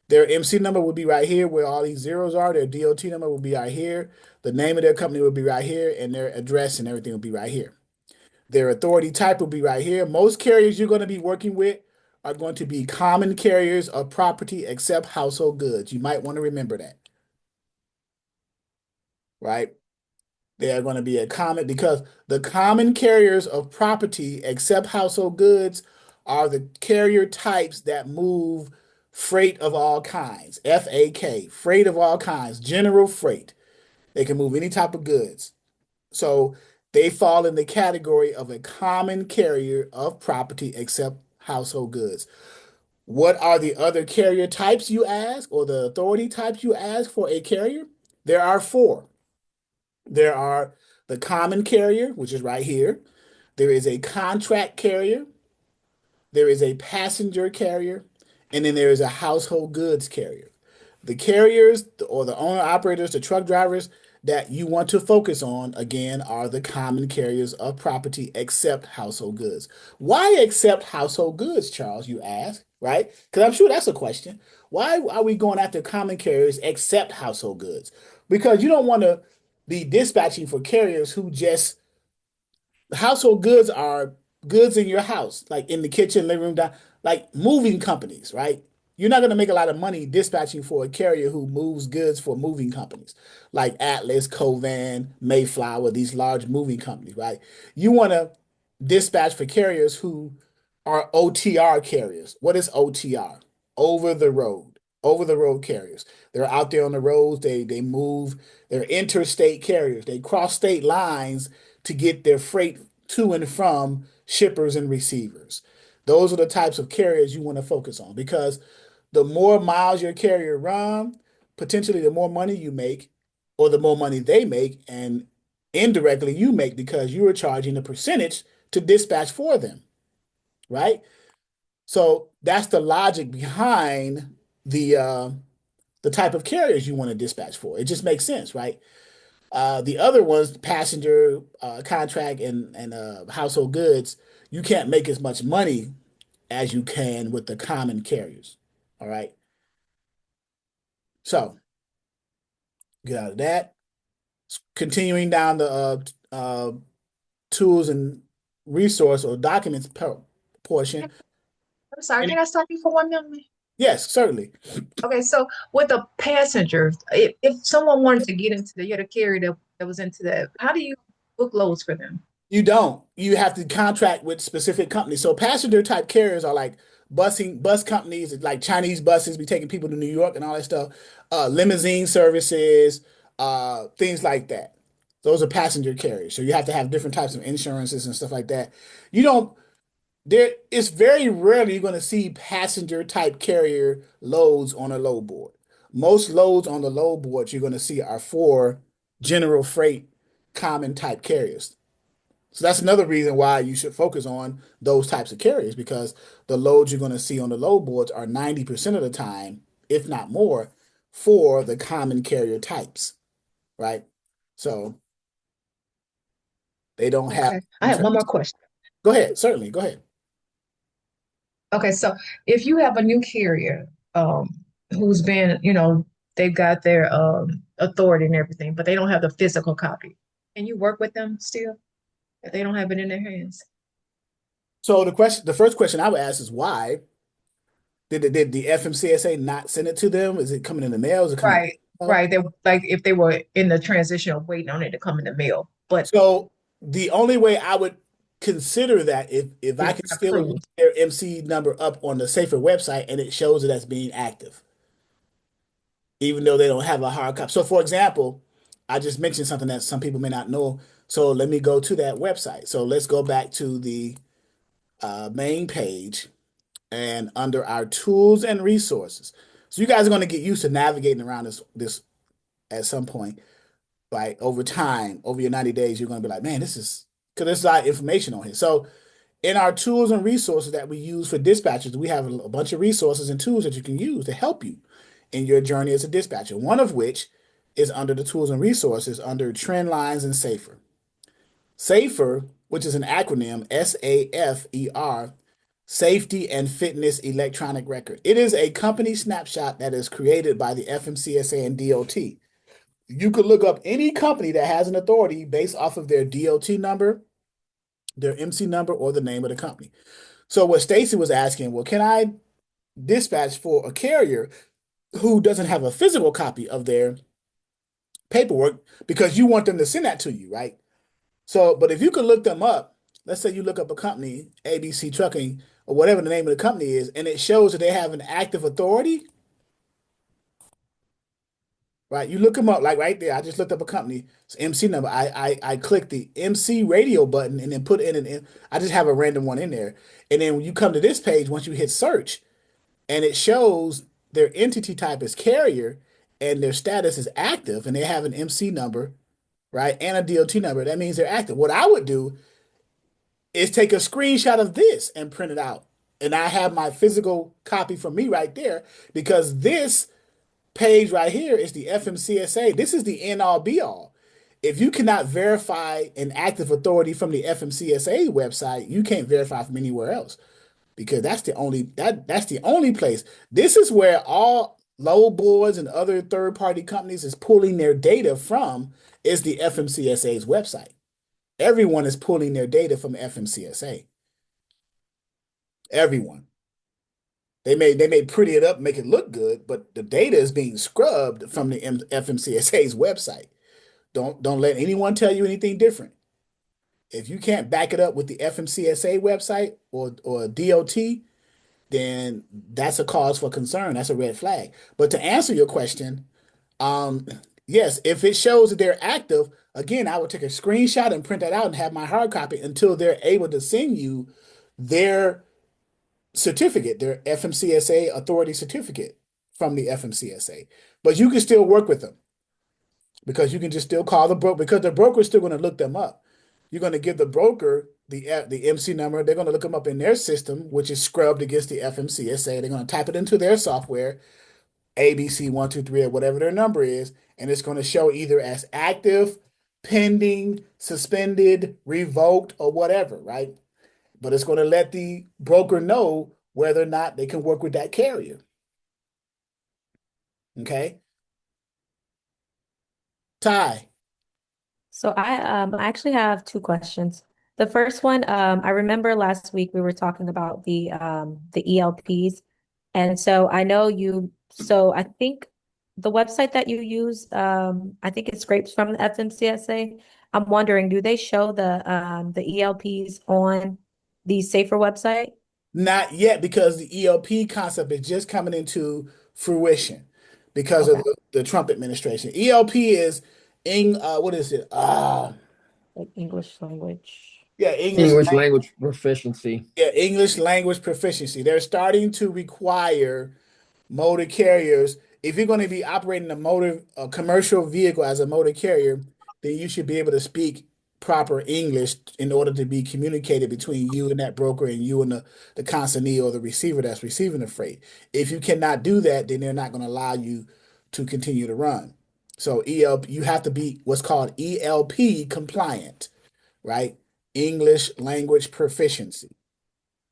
Their MC number will be right here where all these zeros are. Their DOT number will be right here. The name of their company will be right here, and their address and everything will be right here. Their authority type will be right here. Most carriers you're going to be working with are going to be common carriers of property except household goods. You might want to remember that. Right? They are going to be a common because the common carriers of property, except household goods, are the carrier types that move freight of all kinds. FAK, freight of all kinds, general freight. They can move any type of goods. So they fall in the category of a common carrier of property except household goods. What are the other carrier types you ask, or the authority types you ask for a carrier? There are four. There are the common carrier, which is right here. There is a contract carrier. There is a passenger carrier. And then there is a household goods carrier. The carriers or the owner operators, the truck drivers that you want to focus on, again, are the common carriers of property except household goods. Why except household goods, Charles, you ask, right? Because I'm sure that's a question. Why are we going after common carriers except household goods? Because you don't want to be dispatching for carriers who just household goods are goods in your house, like in the kitchen, living room, like moving companies, right? You're not going to make a lot of money dispatching for a carrier who moves goods for moving companies like Atlas, Covan, Mayflower, these large moving companies, right? You want to dispatch for carriers who are OTR carriers. What is OTR? Over the road. Over the road carriers. They're out there on the roads. They move. They're interstate carriers. They cross state lines to get their freight to and from shippers and receivers. Those are the types of carriers you want to focus on because the more miles your carrier run, potentially the more money you make, or the more money they make, and indirectly you make because you are charging a percentage to dispatch for them, right? So that's the logic behind the type of carriers you want to dispatch for. It just makes sense, right? The other ones, passenger, contract, and household goods, you can't make as much money as you can with the common carriers. All right. So get out of that. Continuing down the tools and resource or documents portion. I'm sorry, And can I stop you for 1 minute? yes, certainly. Okay, so with the passengers, if someone wanted to get into the other carrier that was into that, how do you book loads for them? You don't. You have to contract with specific companies. So passenger type carriers are like bus companies, like Chinese buses, be taking people to New York and all that stuff. Limousine services, things like that. Those are passenger carriers. So you have to have different types of insurances and stuff like that. You don't there it's very rarely you're going to see passenger type carrier loads on a load board. Most loads on the load board you're going to see are for general freight common type carriers. So that's another reason why you should focus on those types of carriers because the loads you're going to see on the load boards are 90% of the time, if not more, for the common carrier types, right? So they don't have. Okay, I have one more question. Go ahead, certainly. Go ahead. Okay, so if you have a new carrier, who's been, they've got their authority and everything, but they don't have the physical copy, can you work with them still if they don't have it in their hands? So the first question I would ask is why did the FMCSA not send it to them? Is it coming in the mail? Is it coming? Right, right. They like if they were in the transition of waiting on it to come in the mail, but So the only way I would consider that if I it's can not still look approved. their MC number up on the Safer website and it shows it as being active, even though they don't have a hard copy. So for example, I just mentioned something that some people may not know. So let me go to that website. So let's go back to the main page and under our tools and resources. So you guys are going to get used to navigating around this at some point. Like over time, over your 90 days, you're going to be like, man, this is because there's a lot of information on here. So in our tools and resources that we use for dispatchers, we have a bunch of resources and tools that you can use to help you in your journey as a dispatcher. One of which is under the tools and resources under trend lines and safer. Safer, which is an acronym, SAFER, Safety and Fitness Electronic Record. It is a company snapshot that is created by the FMCSA and DOT. You could look up any company that has an authority based off of their DOT number, their MC number, or the name of the company. So what Stacy was asking, well, can I dispatch for a carrier who doesn't have a physical copy of their paperwork because you want them to send that to you, right? So, but if you can look them up, let's say you look up a company, ABC Trucking, or whatever the name of the company is, and it shows that they have an active authority, right? You look them up, like right there. I just looked up a company, it's MC number. I click the MC radio button and then put in I just have a random one in there. And then when you come to this page, once you hit search, and it shows their entity type is carrier and their status is active, and they have an MC number, right, and a DOT number, that means they're active. What I would do is take a screenshot of this and print it out. And I have my physical copy from me right there because this page right here is the FMCSA. This is the end all be all. If you cannot verify an active authority from the FMCSA website, you can't verify from anywhere else because that's the only place. This is where all load boards and other third-party companies is pulling their data from, is the FMCSA's website. Everyone is pulling their data from FMCSA. Everyone. They may pretty it up, make it look good, but the data is being scrubbed from the FMCSA's website. Don't let anyone tell you anything different. If you can't back it up with the FMCSA website or DOT, then that's a cause for concern. That's a red flag. But to answer your question, yes, if it shows that they're active, again, I would take a screenshot and print that out and have my hard copy until they're able to send you their certificate, their FMCSA authority certificate from the FMCSA. But you can still work with them because you can just still call the broker because the broker is still going to look them up. You're going to give the broker the MC number. They're going to look them up in their system, which is scrubbed against the FMCSA. They're going to type it into their software, ABC123 or whatever their number is, and it's going to show either as active, pending, suspended, revoked, or whatever, right? But it's going to let the broker know whether or not they can work with that carrier. Okay? Ty. So I actually have two questions. The first one, I remember last week we were talking about the ELPs. And so I know so I think the website that you use, I think it scrapes from the FMCSA. I'm wondering, do they show the ELPs on the Safer website? Not yet, because the ELP concept is just coming into fruition because of Okay. the Trump administration. ELP is what is it? Like English language. Yeah, English language proficiency. Yeah, English language proficiency. They're starting to require motor carriers. If you're going to be operating a commercial vehicle as a motor carrier, then you should be able to speak proper English in order to be communicated between you and that broker and you and the consignee or the receiver that's receiving the freight. If you cannot do that, then they're not going to allow you to continue to run. So ELP, you have to be what's called ELP compliant, right? English language proficiency.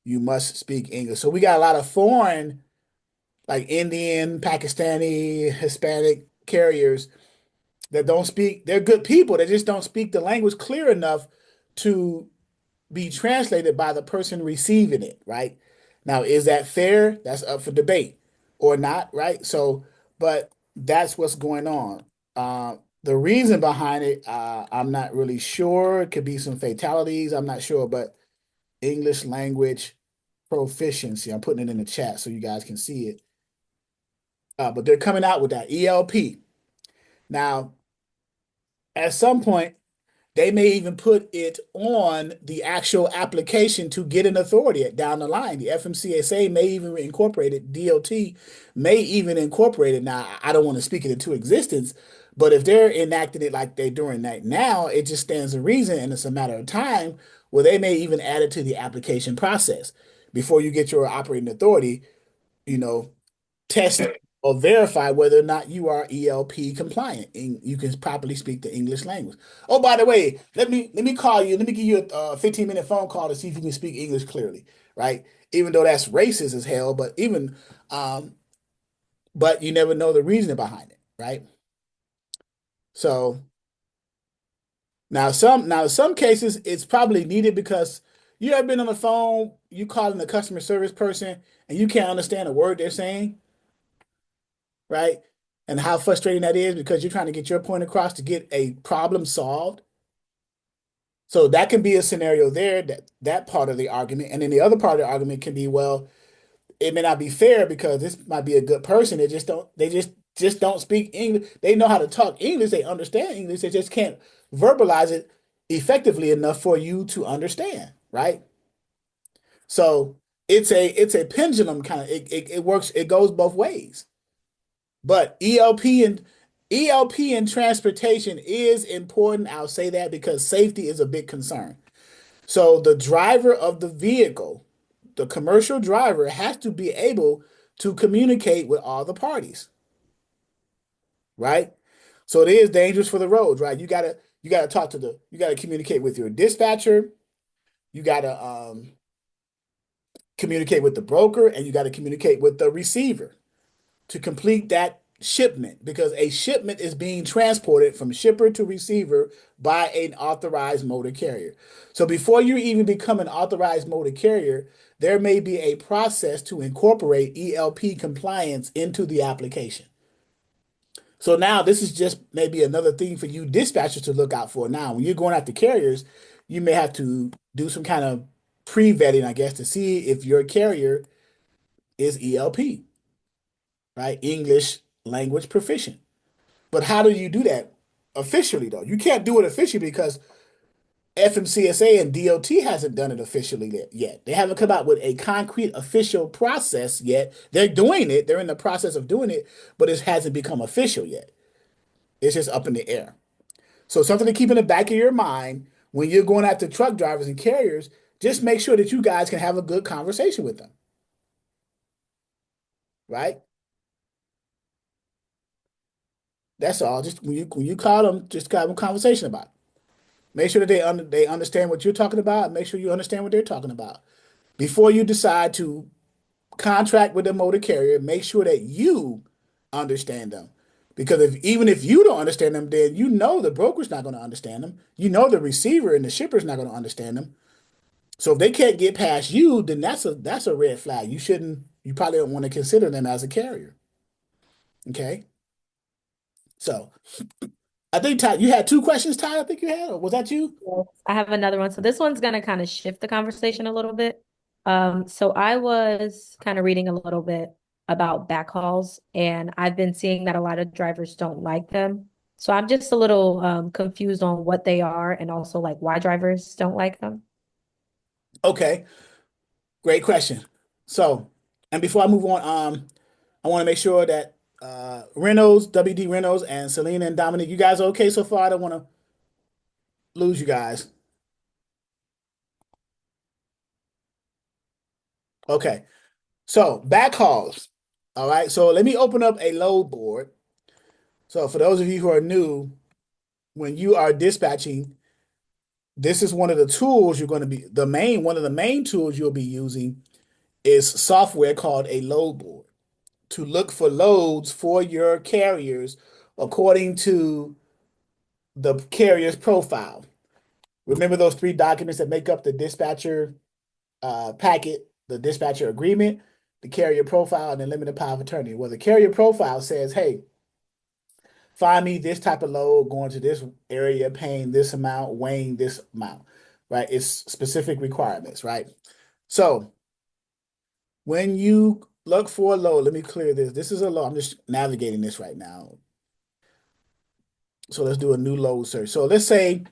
You must speak English. So we got a lot of foreign, like Indian, Pakistani, Hispanic carriers that don't speak. They're good people. They just don't speak the language clear enough to be translated by the person receiving it, right? Now, is that fair? That's up for debate or not, right? So, but that's what's going on. The reason behind it, I'm not really sure. It could be some fatalities. I'm not sure, but English language proficiency. I'm putting it in the chat so you guys can see it. But they're coming out with that ELP. Now, at some point, they may even put it on the actual application to get an authority down the line. The FMCSA may even incorporate it. DOT may even incorporate it. Now, I don't want to speak it into existence, but if they're enacting it like they're doing that now, it just stands to reason, and it's a matter of time where they may even add it to the application process. Before you get your operating authority, test or verify whether or not you are ELP compliant and you can properly speak the English language. Oh, by the way, let me call you. Let me give you a 15-minute phone call to see if you can speak English clearly, right? Even though that's racist as hell, but but you never know the reason behind it, right? So now some cases it's probably needed because you ever been on the phone, you calling the customer service person and you can't understand a word they're saying, right? and how frustrating that is because you're trying to get your point across to get a problem solved. So that can be a scenario there, that part of the argument. And then the other part of the argument can be, well, it may not be fair because this might be a good person. They just don't speak English. They know how to talk English. They understand English. They just can't verbalize it effectively enough for you to understand, right? So it's a pendulum kind of it works, it goes both ways. But ELP and transportation is important. I'll say that because safety is a big concern. So the driver of the vehicle, the commercial driver, has to be able to communicate with all the parties, right? So it is dangerous for the roads, right? You gotta you gotta communicate with your dispatcher, you gotta communicate with the broker, and you gotta communicate with the receiver to complete that shipment because a shipment is being transported from shipper to receiver by an authorized motor carrier. So before you even become an authorized motor carrier, there may be a process to incorporate ELP compliance into the application. So now this is just maybe another thing for you dispatchers to look out for. Now, when you're going after carriers, you may have to do some kind of pre-vetting, I guess, to see if your carrier is ELP, right? English language proficient. But how do you do that officially, though? You can't do it officially because FMCSA and DOT hasn't done it officially yet. They haven't come out with a concrete official process yet. They're doing it. They're in the process of doing it, but it hasn't become official yet. It's just up in the air. So something to keep in the back of your mind when you're going after truck drivers and carriers, just make sure that you guys can have a good conversation with them, right? That's all. Just when you call them, just have a conversation about it. Make sure that they understand what you're talking about, and make sure you understand what they're talking about. Before you decide to contract with a motor carrier, make sure that you understand them. Because even if you don't understand them, then you know the broker's not going to understand them. You know the receiver and the shipper's not going to understand them. So if they can't get past you, then that's a red flag. You probably don't want to consider them as a carrier. Okay. So I think Ty, you had two questions, Ty, I think you had, or was that you? Yes, I have another one. So this one's going to kind of shift the conversation a little bit. So I was kind of reading a little bit about backhauls, and I've been seeing that a lot of drivers don't like them. So I'm just a little confused on what they are and also like why drivers don't like them. Okay, great question. So, and before I move on, I want to make sure that Reynolds, WD Reynolds, and Selena and Dominic, you guys are okay so far? I don't want to lose you guys. Okay, so backhauls. All right, so let me open up a load board. So for those of you who are new, when you are dispatching, this is one of the tools you're going to be one of the main tools you'll be using is software called a load board to look for loads for your carriers according to the carrier's profile. Remember those three documents that make up the dispatcher packet, the dispatcher agreement, the carrier profile, and the limited power of attorney. Well, the carrier profile says, hey, find me this type of load going to this area, paying this amount, weighing this amount, right? It's specific requirements, right? So when you look for a load, let me clear this. This is a load. I'm just navigating this right now. So let's do a new load search. So let's say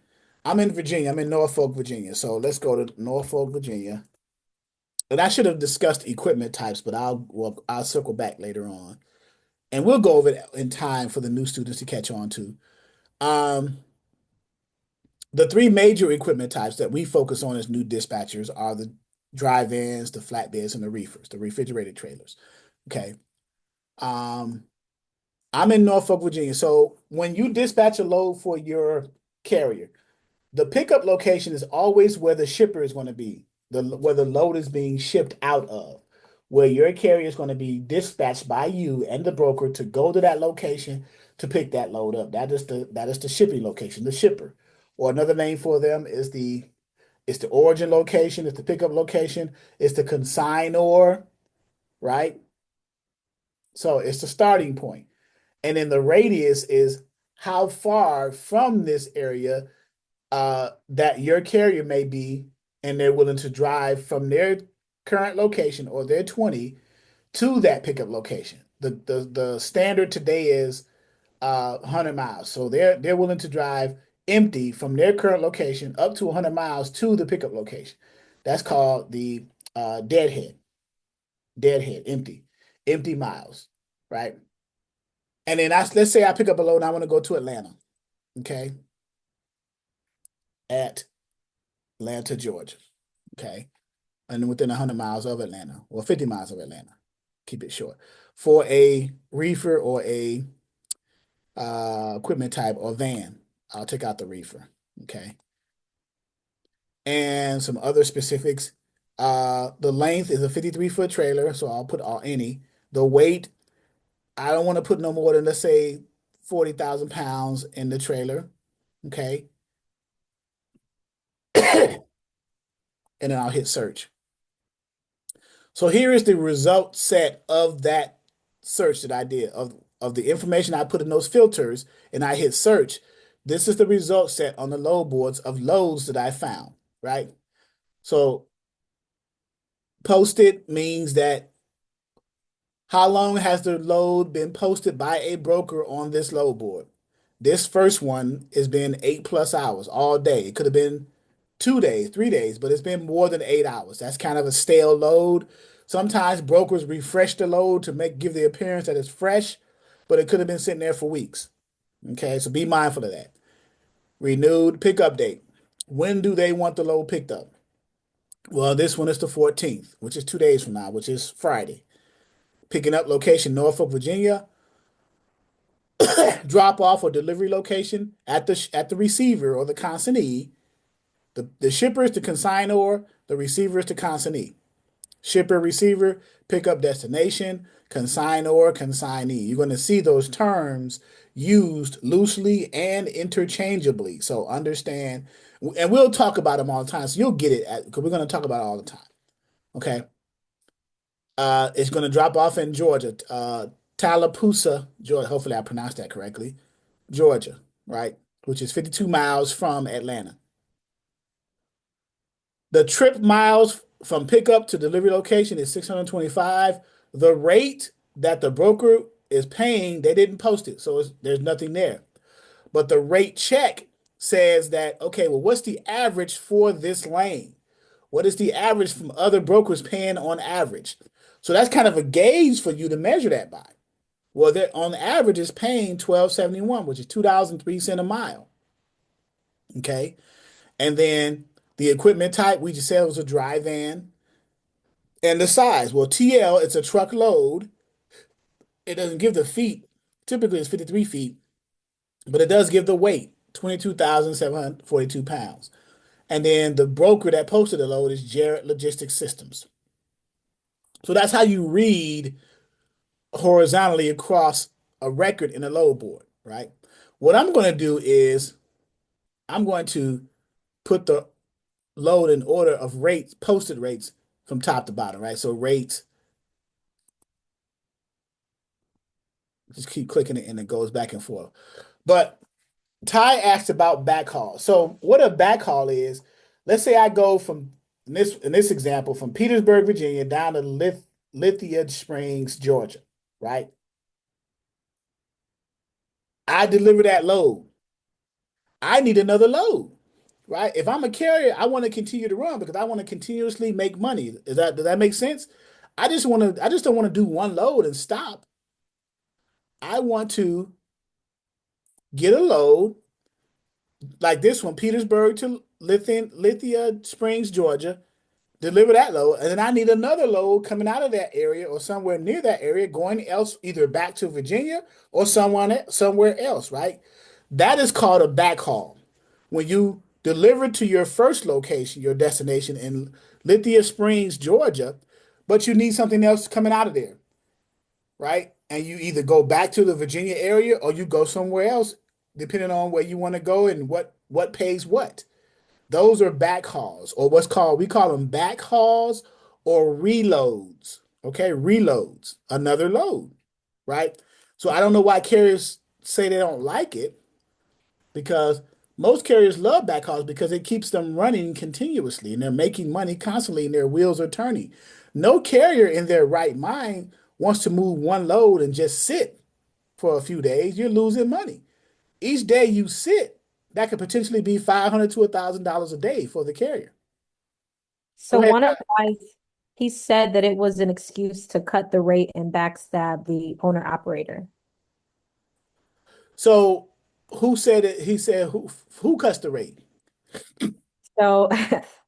I'm in Virginia. I'm in Norfolk, Virginia. So let's go to Norfolk, Virginia. And I should have discussed equipment types, but I'll circle back later on. And we'll go over it in time for the new students to catch on to. Um, the three major equipment types that we focus on as new dispatchers are the drive-ins, the flatbeds, and the reefers, the refrigerated trailers. Okay. I'm in Norfolk, Virginia. So when you dispatch a load for your carrier, the pickup location is always where the shipper is going to be, where the load is being shipped out of, where your carrier is going to be dispatched by you and the broker to go to that location to pick that load up. That is the shipping location, the shipper. Or another name for them is it's the origin location, it's the pickup location, it's the consignor, right? So it's the starting point. And then the radius is how far from this area that your carrier may be, and they're willing to drive from their current location or their 20 to that pickup location. The standard today is 100 miles. So they're willing to drive empty from their current location up to 100 miles to the pickup location. That's called the deadhead. Deadhead, empty miles, right? And then let's say I pick up a load and I want to go to Atlanta, okay? At Atlanta, Georgia, okay? And within 100 miles of Atlanta, or 50 miles of Atlanta, keep it short, for a reefer or a equipment type or van. I'll take out the reefer, okay? And some other specifics. The length is a 53-foot trailer, so I'll put any. The weight, I don't want to put no more than, let's say, 40,000 pounds in the trailer, okay? And then I'll hit search. So here is the result set of that search that I did, of the information I put in those filters, and I hit search. This is the result set on the load boards of loads that I found, right? So posted means that how long has the load been posted by a broker on this load board? This first one has been 8+ hours all day. It could have been 2 days, 3 days, but it's been more than 8 hours. That's kind of a stale load. Sometimes brokers refresh the load to give the appearance that it's fresh, but it could have been sitting there for weeks. Okay, so be mindful of that. Renewed pickup date. When do they want the load picked up? Well, this one is the 14th, which is 2 days from now, which is Friday. Picking up location, Norfolk, Virginia. Drop off or delivery location at the receiver or the consignee. The shipper is the consignor, the receiver is the consignee. Shipper, receiver, pickup destination, consignor, consignee. You're going to see those terms used loosely and interchangeably. So understand, and we'll talk about them all the time. So you'll get it because we're going to talk about it all the time. Okay. It's going to drop off in Georgia, Tallapoosa, Georgia. Hopefully I pronounced that correctly. Georgia, right? Which is 52 miles from Atlanta. The trip miles from pickup to delivery location is 625. The rate that the broker is paying, they didn't post it, so there's nothing there. But the rate check says that, okay, well, what's the average for this lane? What is the average from other brokers paying on average? So that's kind of a gauge for you to measure that by. Well, they're on average is paying $12.71, which is $2.03 a mile. Okay. And then the equipment type, we just said it was a dry van. And the size, well, TL, it's a truckload. It doesn't give the feet. Typically, it's 53 feet, but it does give the weight, 22,742 pounds. And then the broker that posted the load is Jarrett Logistics Systems. So that's how you read horizontally across a record in a load board, right? What I'm going to do is I'm going to put the load in order of rates, posted rates from top to bottom, right? So rates, just keep clicking it and it goes back and forth. But Ty asked about backhaul. So what a backhaul is, let's say I go from, in this example, from Petersburg, Virginia, down to Lithia Springs, Georgia, right? I deliver that load. I need another load, right? If I'm a carrier, I want to continue to run because I want to continuously make money. Does that make sense? I just don't want to do one load and stop. I want to get a load like this one, Petersburg to Lithia Springs, Georgia, deliver that load, and then I need another load coming out of that area or somewhere near that area, going else either back to Virginia or somewhere else, right? That is called a backhaul. When you deliver to your first location, your destination in Lithia Springs, Georgia, but you need something else coming out of there, right? And you either go back to the Virginia area or you go somewhere else, depending on where you want to go and what pays what. Those are backhauls, or we call them backhauls or reloads. Okay, reloads, another load, right? So I don't know why carriers say they don't like it, because most carriers love backhauls because it keeps them running continuously and they're making money constantly and their wheels are turning. No carrier in their right mind wants to move one load and just sit for a few days. You're losing money. Each day you sit, that could potentially be $500 to $1,000 a day for the carrier. So Go ahead. one of the guys, he said that it was an excuse to cut the rate and backstab the owner operator. So who said it? He said who cuts the rate? So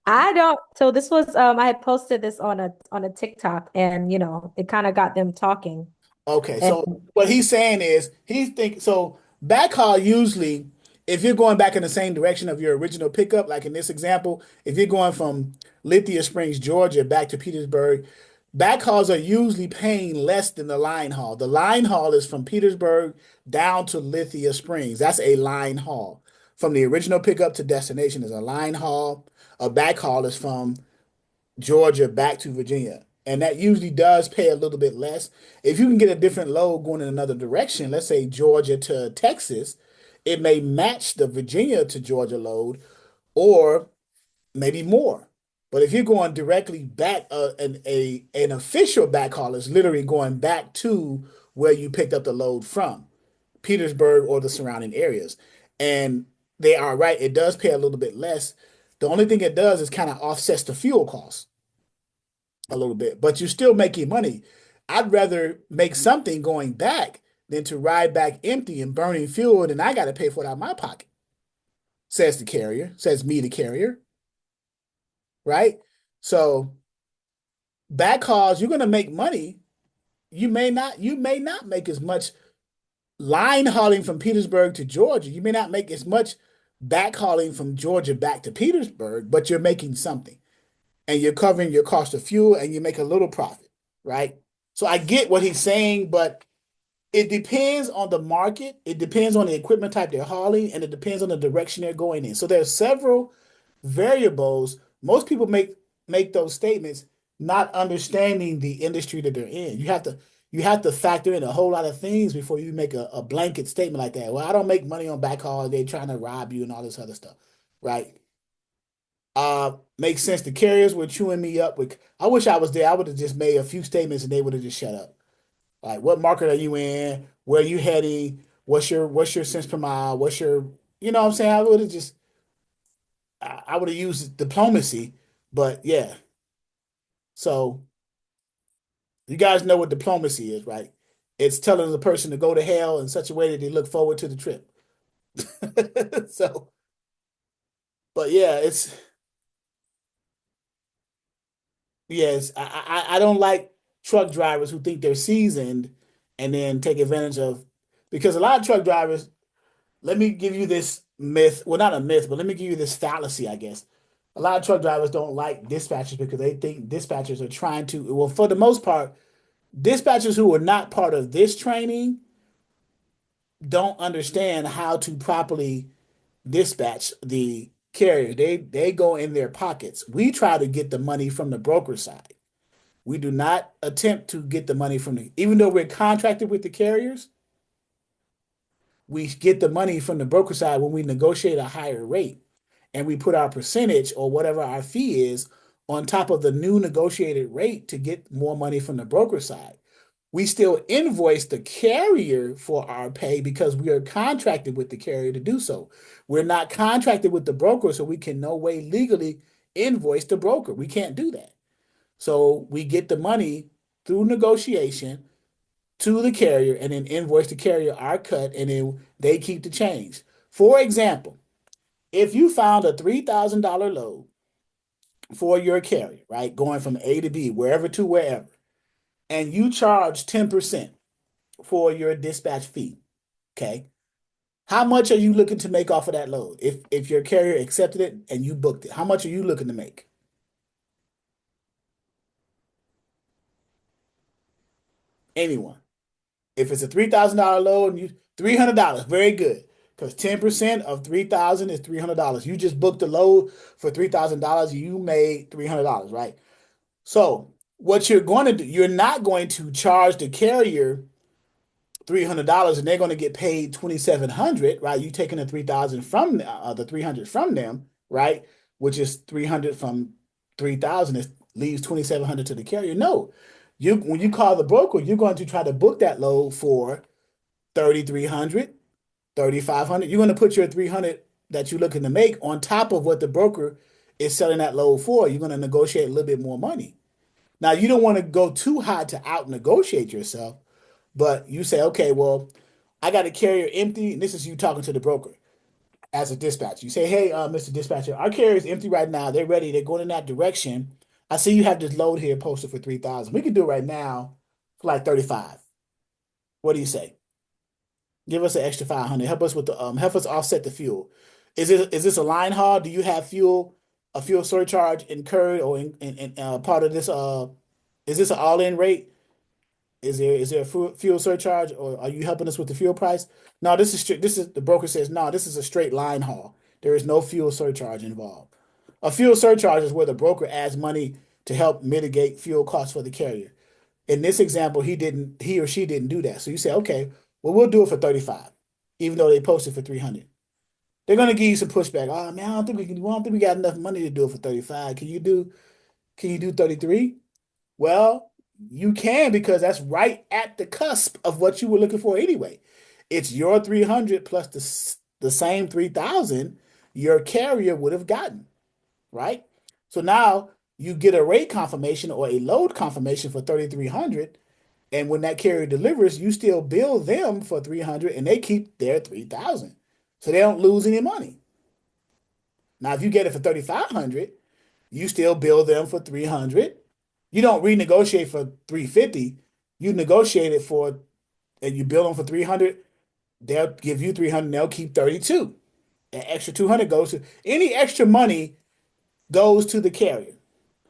I don't, so this was I had posted this on a TikTok, and it kind of got them talking. Okay, And so what he's saying is he thinks so backhaul usually, if you're going back in the same direction of your original pickup, like in this example, if you're going from Lithia Springs, Georgia back to Petersburg, backhauls are usually paying less than the line haul. The line haul is from Petersburg down to Lithia Springs. That's a line haul. From the original pickup to destination is a line haul. A backhaul is from Georgia back to Virginia. And that usually does pay a little bit less. If you can get a different load going in another direction, let's say Georgia to Texas, it may match the Virginia to Georgia load or maybe more. But if you're going directly back, an official backhaul is literally going back to where you picked up the load from, Petersburg or the surrounding areas. And they are right, it does pay a little bit less. The only thing it does is kind of offsets the fuel costs a little bit, but you're still making money. I'd rather make something going back than to ride back empty and burning fuel, and I got to pay for it out of my pocket, says the carrier, says me, the carrier, right? So backhauls, you're going to make money. You may not make as much line hauling from Petersburg to Georgia. You may not make as much backhauling from Georgia back to Petersburg, but you're making something. And you're covering your cost of fuel and you make a little profit, right? So I get what he's saying, but it depends on the market. It depends on the equipment type they're hauling, and it depends on the direction they're going in. So there's several variables. Most people make those statements not understanding the industry that they're in. You have to factor in a whole lot of things before you make a blanket statement like that. Well, I don't make money on backhaul. They're trying to rob you and all this other stuff, right? Makes sense. The carriers were chewing me up with. I wish I was there. I would have just made a few statements and they would have just shut up. Like, what market are you in? Where are you heading? What's your cents per mile? You know what I'm saying? I would have just, I would have used diplomacy, but yeah. So you guys know what diplomacy is, right? It's telling the person to go to hell in such a way that they look forward to the trip. So, but yeah, yes, I don't like truck drivers who think they're seasoned and then take advantage of, because a lot of truck drivers, let me give you this myth. Well, not a myth, but let me give you this fallacy, I guess. A lot of truck drivers don't like dispatchers because they think dispatchers are trying to, well, for the most part, dispatchers who are not part of this training don't understand how to properly dispatch the carrier. They go in their pockets. We try to get the money from the broker side. We do not attempt to get the money from even though we're contracted with the carriers, we get the money from the broker side when we negotiate a higher rate and we put our percentage or whatever our fee is on top of the new negotiated rate to get more money from the broker side. We still invoice the carrier for our pay because we are contracted with the carrier to do so. We're not contracted with the broker, so we can no way legally invoice the broker. We can't do that. So we get the money through negotiation to the carrier and then invoice the carrier our cut, and then they keep the change. For example, if you found a $3,000 load for your carrier, right, going from A to B, wherever to wherever, and you charge 10% for your dispatch fee, okay? How much are you looking to make off of that load? If your carrier accepted it and you booked it, how much are you looking to make? Anyone? If it's a $3,000 load and you $300, very good. Because 10% of 3,000 is $300. You just booked the load for $3,000, you made $300, right? So what you're going to do, you're not going to charge the carrier $300 and they're going to get paid $2,700, right? You taking the 3,000 from the 300 from them, right? Which is 300 from 3,000, it leaves 2,700 to the carrier. No, when you call the broker, you're going to try to book that load for 3,300, 3,500. You're going to put your 300 that you're looking to make on top of what the broker is selling that load for. You're going to negotiate a little bit more money. Now, you don't want to go too high to out negotiate yourself, but you say, okay, well, I got a carrier empty, and this is you talking to the broker as a dispatcher. You say, hey, Mr. Dispatcher, our carrier is empty right now. They're ready. They're going in that direction. I see you have this load here posted for 3,000. We can do it right now for like 35. What do you say? Give us an extra 500. Help us with the help us offset the fuel. Is this a line haul? Do you have a fuel surcharge incurred or in part of this? Is this an all-in rate? Is there a fuel surcharge, or are you helping us with the fuel price? No, this is strict. This is the broker says no. This is a straight line haul. There is no fuel surcharge involved. A fuel surcharge is where the broker adds money to help mitigate fuel costs for the carrier. In this example, he or she didn't do that. So you say, okay, well, we'll do it for 35, even though they posted for 300. They're gonna give you some pushback. Oh man, I don't think we got enough money to do it for 35. Can you do 33? Well, you can, because that's right at the cusp of what you were looking for anyway. It's your 300 plus the same 3,000 your carrier would have gotten, right? So now you get a rate confirmation or a load confirmation for 3,300, and when that carrier delivers, you still bill them for 300 and they keep their 3,000. So they don't lose any money. Now, if you get it for 3,500, you still bill them for 300. You don't renegotiate for 350. You negotiate it for, and you bill them for 300. They'll give you 300 and they'll keep 32. An extra 200 goes to any extra money goes to the carrier.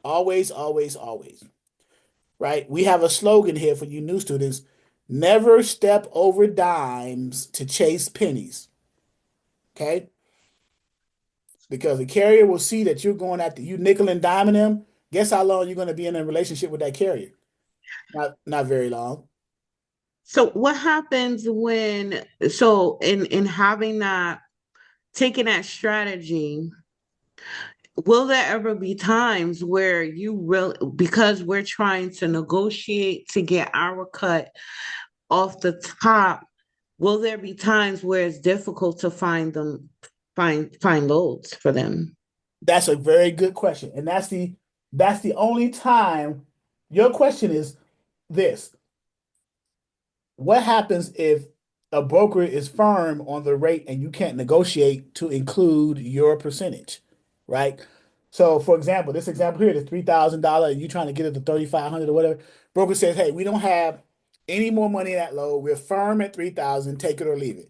Always, always, always. Right? We have a slogan here for you new students. Never step over dimes to chase pennies. Okay? Because the carrier will see that you're going after you nickel and diming them. Guess how long you're going to be in a relationship with that carrier? Not very long. So what happens when, so in having that, taking that strategy, will there ever be times where you really, because we're trying to negotiate to get our cut off the top, will there be times where it's difficult to find loads for them? That's a very good question. And that's the only time. Your question is this. What happens if a broker is firm on the rate and you can't negotiate to include your percentage, right? So, for example, this example here, the $3,000, and you trying to get it to 3,500 or whatever. Broker says, "Hey, we don't have any more money in that load. We're firm at 3,000. Take it or leave it."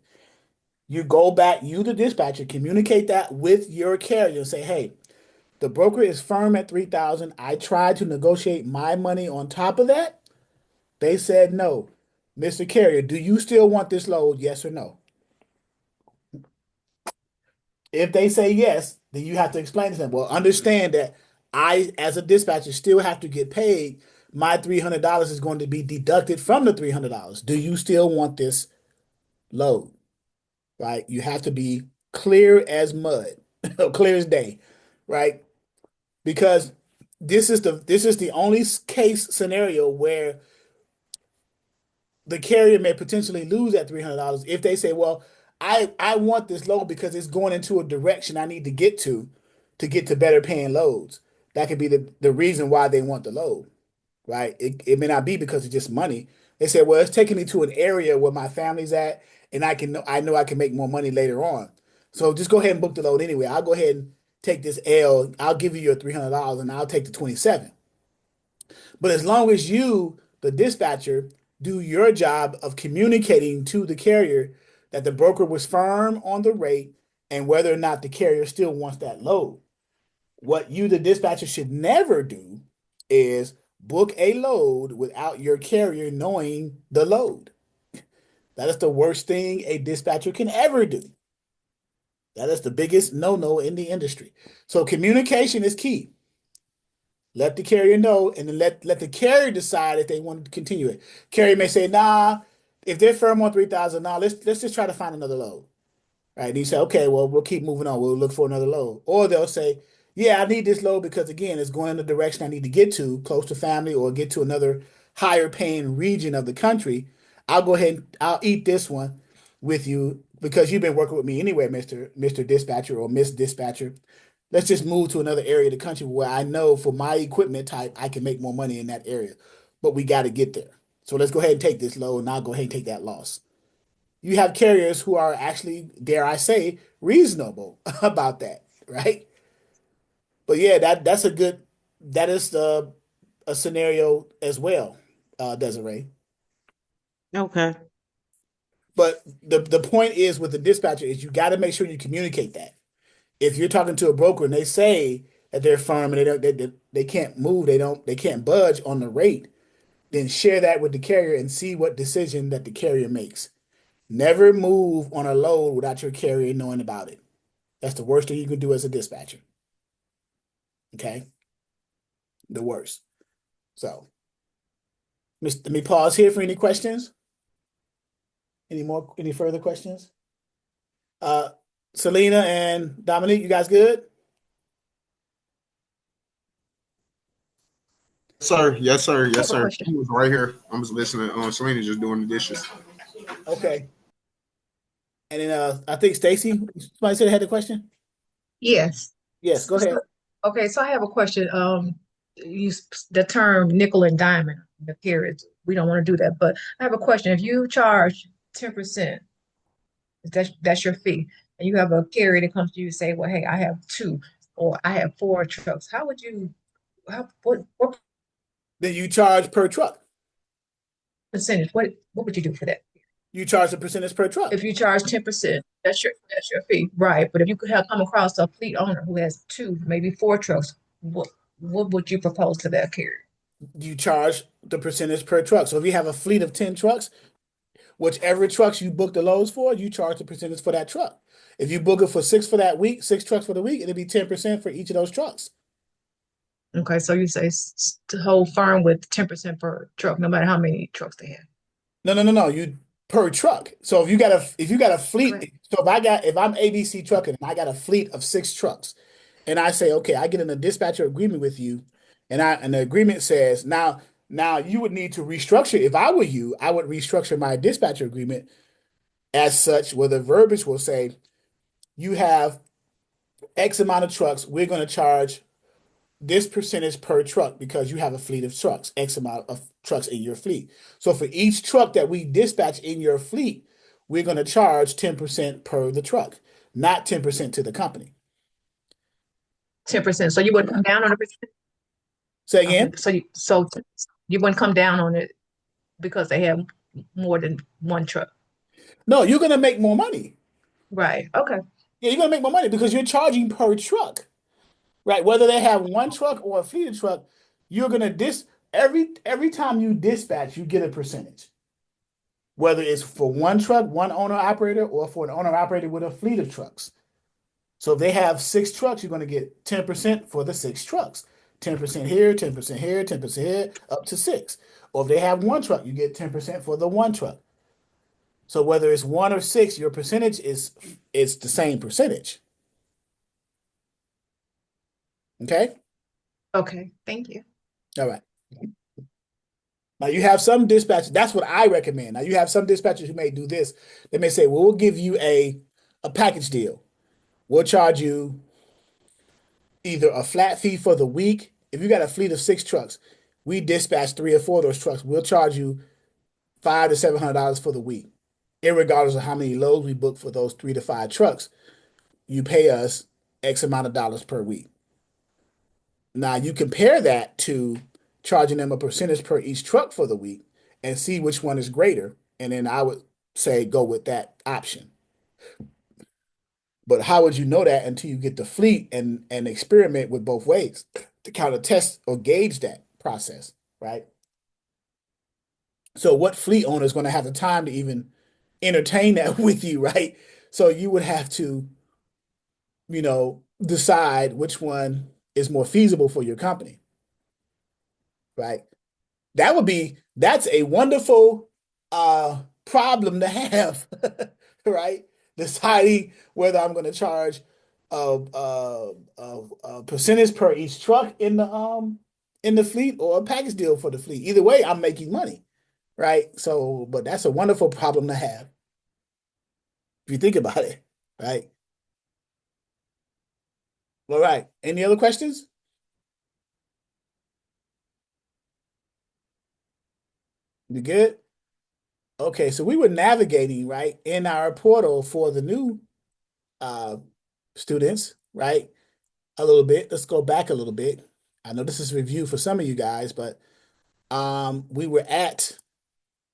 You go back, you the dispatcher, communicate that with your carrier and say, "Hey, the broker is firm at 3,000. I tried to negotiate my money on top of that. They said no. Mr. Carrier, do you still want this load? Yes or no?" If they say yes, then you have to explain to them, well, understand that I, as a dispatcher, still have to get paid. My $300 is going to be deducted from the $300. Do you still want this load? Right? You have to be clear as mud, clear as day, right? Because this is the only case scenario where the carrier may potentially lose that $300 if they say, well, I want this load because it's going into a direction I need to get to better paying loads. That could be the reason why they want the load, right? It may not be because it's just money. They say, well, it's taking me to an area where my family's at, and I know I can make more money later on. So just go ahead and book the load anyway. I'll go ahead and take this L. I'll give you your $300 and I'll take the 27. But as long as you, the dispatcher, do your job of communicating to the carrier that the broker was firm on the rate and whether or not the carrier still wants that load. What you, the dispatcher, should never do is book a load without your carrier knowing the load. That is the worst thing a dispatcher can ever do. That is the biggest no-no in the industry. So communication is key. Let the carrier know, and then let the carrier decide if they want to continue it. Carrier may say, nah, if they're firm on 3,000, now let's just try to find another load. Right. And you say, okay, well, we'll keep moving on. We'll look for another load. Or they'll say, yeah, I need this load because again, it's going in the direction I need to get to, close to family, or get to another higher paying region of the country. I'll go ahead and I'll eat this one with you because you've been working with me anyway, Mr. Dispatcher or Miss Dispatcher. Let's just move to another area of the country where I know for my equipment type, I can make more money in that area. But we got to get there. So let's go ahead and take this load and I'll go ahead and take that loss. You have carriers who are actually, dare I say, reasonable about that, right? But yeah, that is a scenario as well, Desiree. Okay. But the point is with the dispatcher is you got to make sure you communicate that. If you're talking to a broker and they say that they're firm and they can't move, they can't budge on the rate, then share that with the carrier and see what decision that the carrier makes. Never move on a load without your carrier knowing about it. That's the worst thing you can do as a dispatcher. Okay? The worst. So, let me pause here for any questions. Any further questions? Selena and Dominique, you guys good? Sir, yes, sir, I yes, have a sir. question. He was right here. I'm just listening. Selena just doing the dishes. Okay. And then I think Stacy, somebody said they had a question? Yes. Yes, go ahead. Okay, so I have a question. The term nickel and diamond, the periods. We don't want to do that, but I have a question. If you charge 10%, that's your fee, and you have a carrier that comes to you and say, "Well, hey, I have two or I have four trucks." How would you? What Then you charge per truck. percentage? What would you do for that? You charge the percentage per truck. If you charge 10%, that's your fee, right? But if you could have come across a fleet owner who has two, maybe four trucks, what would you propose to that carrier? You charge the percentage per truck. So if you have a fleet of 10 trucks, whichever trucks you book the loads for, you charge the percentage for that truck. If you book it for six for that week, 6 trucks for the week, it'll be 10% for each of those trucks. Okay, so you say to hold firm with 10% per truck, no matter how many trucks they have. No. You per truck. So if you got a fleet, Correct. so if I'm ABC Trucking and I got a fleet of 6 trucks, and I say, okay, I get in a dispatcher agreement with you, and the agreement says now you would need to restructure. If I were you, I would restructure my dispatcher agreement as such, where the verbiage will say you have X amount of trucks, we're going to charge this percentage per truck because you have a fleet of trucks, X amount of trucks in your fleet. So for each truck that we dispatch in your fleet, we're going to charge 10% per the truck, not 10% to the company. 10%. So you wouldn't come down on it. Say Okay, again? so you wouldn't come down on it because they have more than one truck. No, you're going to make more money. Right. Okay. Yeah, you're going to make more money because you're charging per truck, right? Whether they have one truck or a fleet of truck, you're going to every time you dispatch, you get a percentage. Whether it's for one truck, one owner operator, or for an owner operator with a fleet of trucks. So if they have 6 trucks, you're going to get 10% for the 6 trucks. 10% here, 10% here, 10% here, up to 6. Or if they have one truck, you get 10% for the one truck. So whether it's 1 or 6, your percentage is the same percentage. Okay? Okay. Thank you. All right. Now you have some dispatchers, that's what I recommend. Now you have some dispatchers who may do this. They may say, well, we'll give you a package deal. We'll charge you either a flat fee for the week. If you got a fleet of 6 trucks, we dispatch 3 or 4 of those trucks. We'll charge you $500 to $700 for the week, irregardless of how many loads we book for those 3 to 5 trucks. You pay us X amount of dollars per week. Now you compare that to charging them a percentage per each truck for the week and see which one is greater. And then I would say go with that option. But how would you know that until you get the fleet and experiment with both ways to kind of test or gauge that process, right? So what fleet owner is going to have the time to even entertain that with you, right? So you would have to, decide which one is more feasible for your company, right? That's a wonderful problem to have, right? Deciding whether I'm going to charge a percentage per each truck in the fleet or a package deal for the fleet. Either way, I'm making money, right? So, but that's a wonderful problem to have if you think about it, right? All right. Any other questions? You good? Okay, so we were navigating, right, in our portal for the new uh students, right? A little bit. Let's go back a little bit. I know this is review for some of you guys, but we were at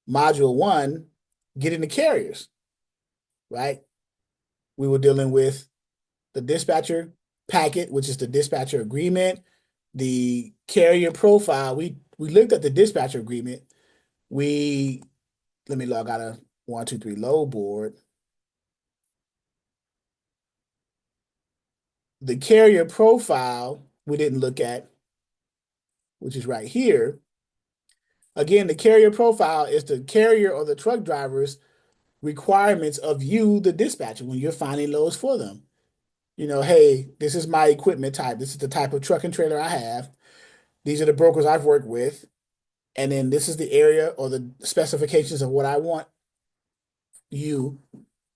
module 1, getting the carriers, right? We were dealing with the dispatcher packet, which is the dispatcher agreement, the carrier profile. We looked at the dispatcher agreement. Let me log out of 123 load board. The carrier profile we didn't look at, which is right here. Again, the carrier profile is the carrier or the truck driver's requirements of you, the dispatcher, when you're finding loads for them. You know, hey, this is my equipment type. This is the type of truck and trailer I have. These are the brokers I've worked with. And then this is the area or the specifications of what I want you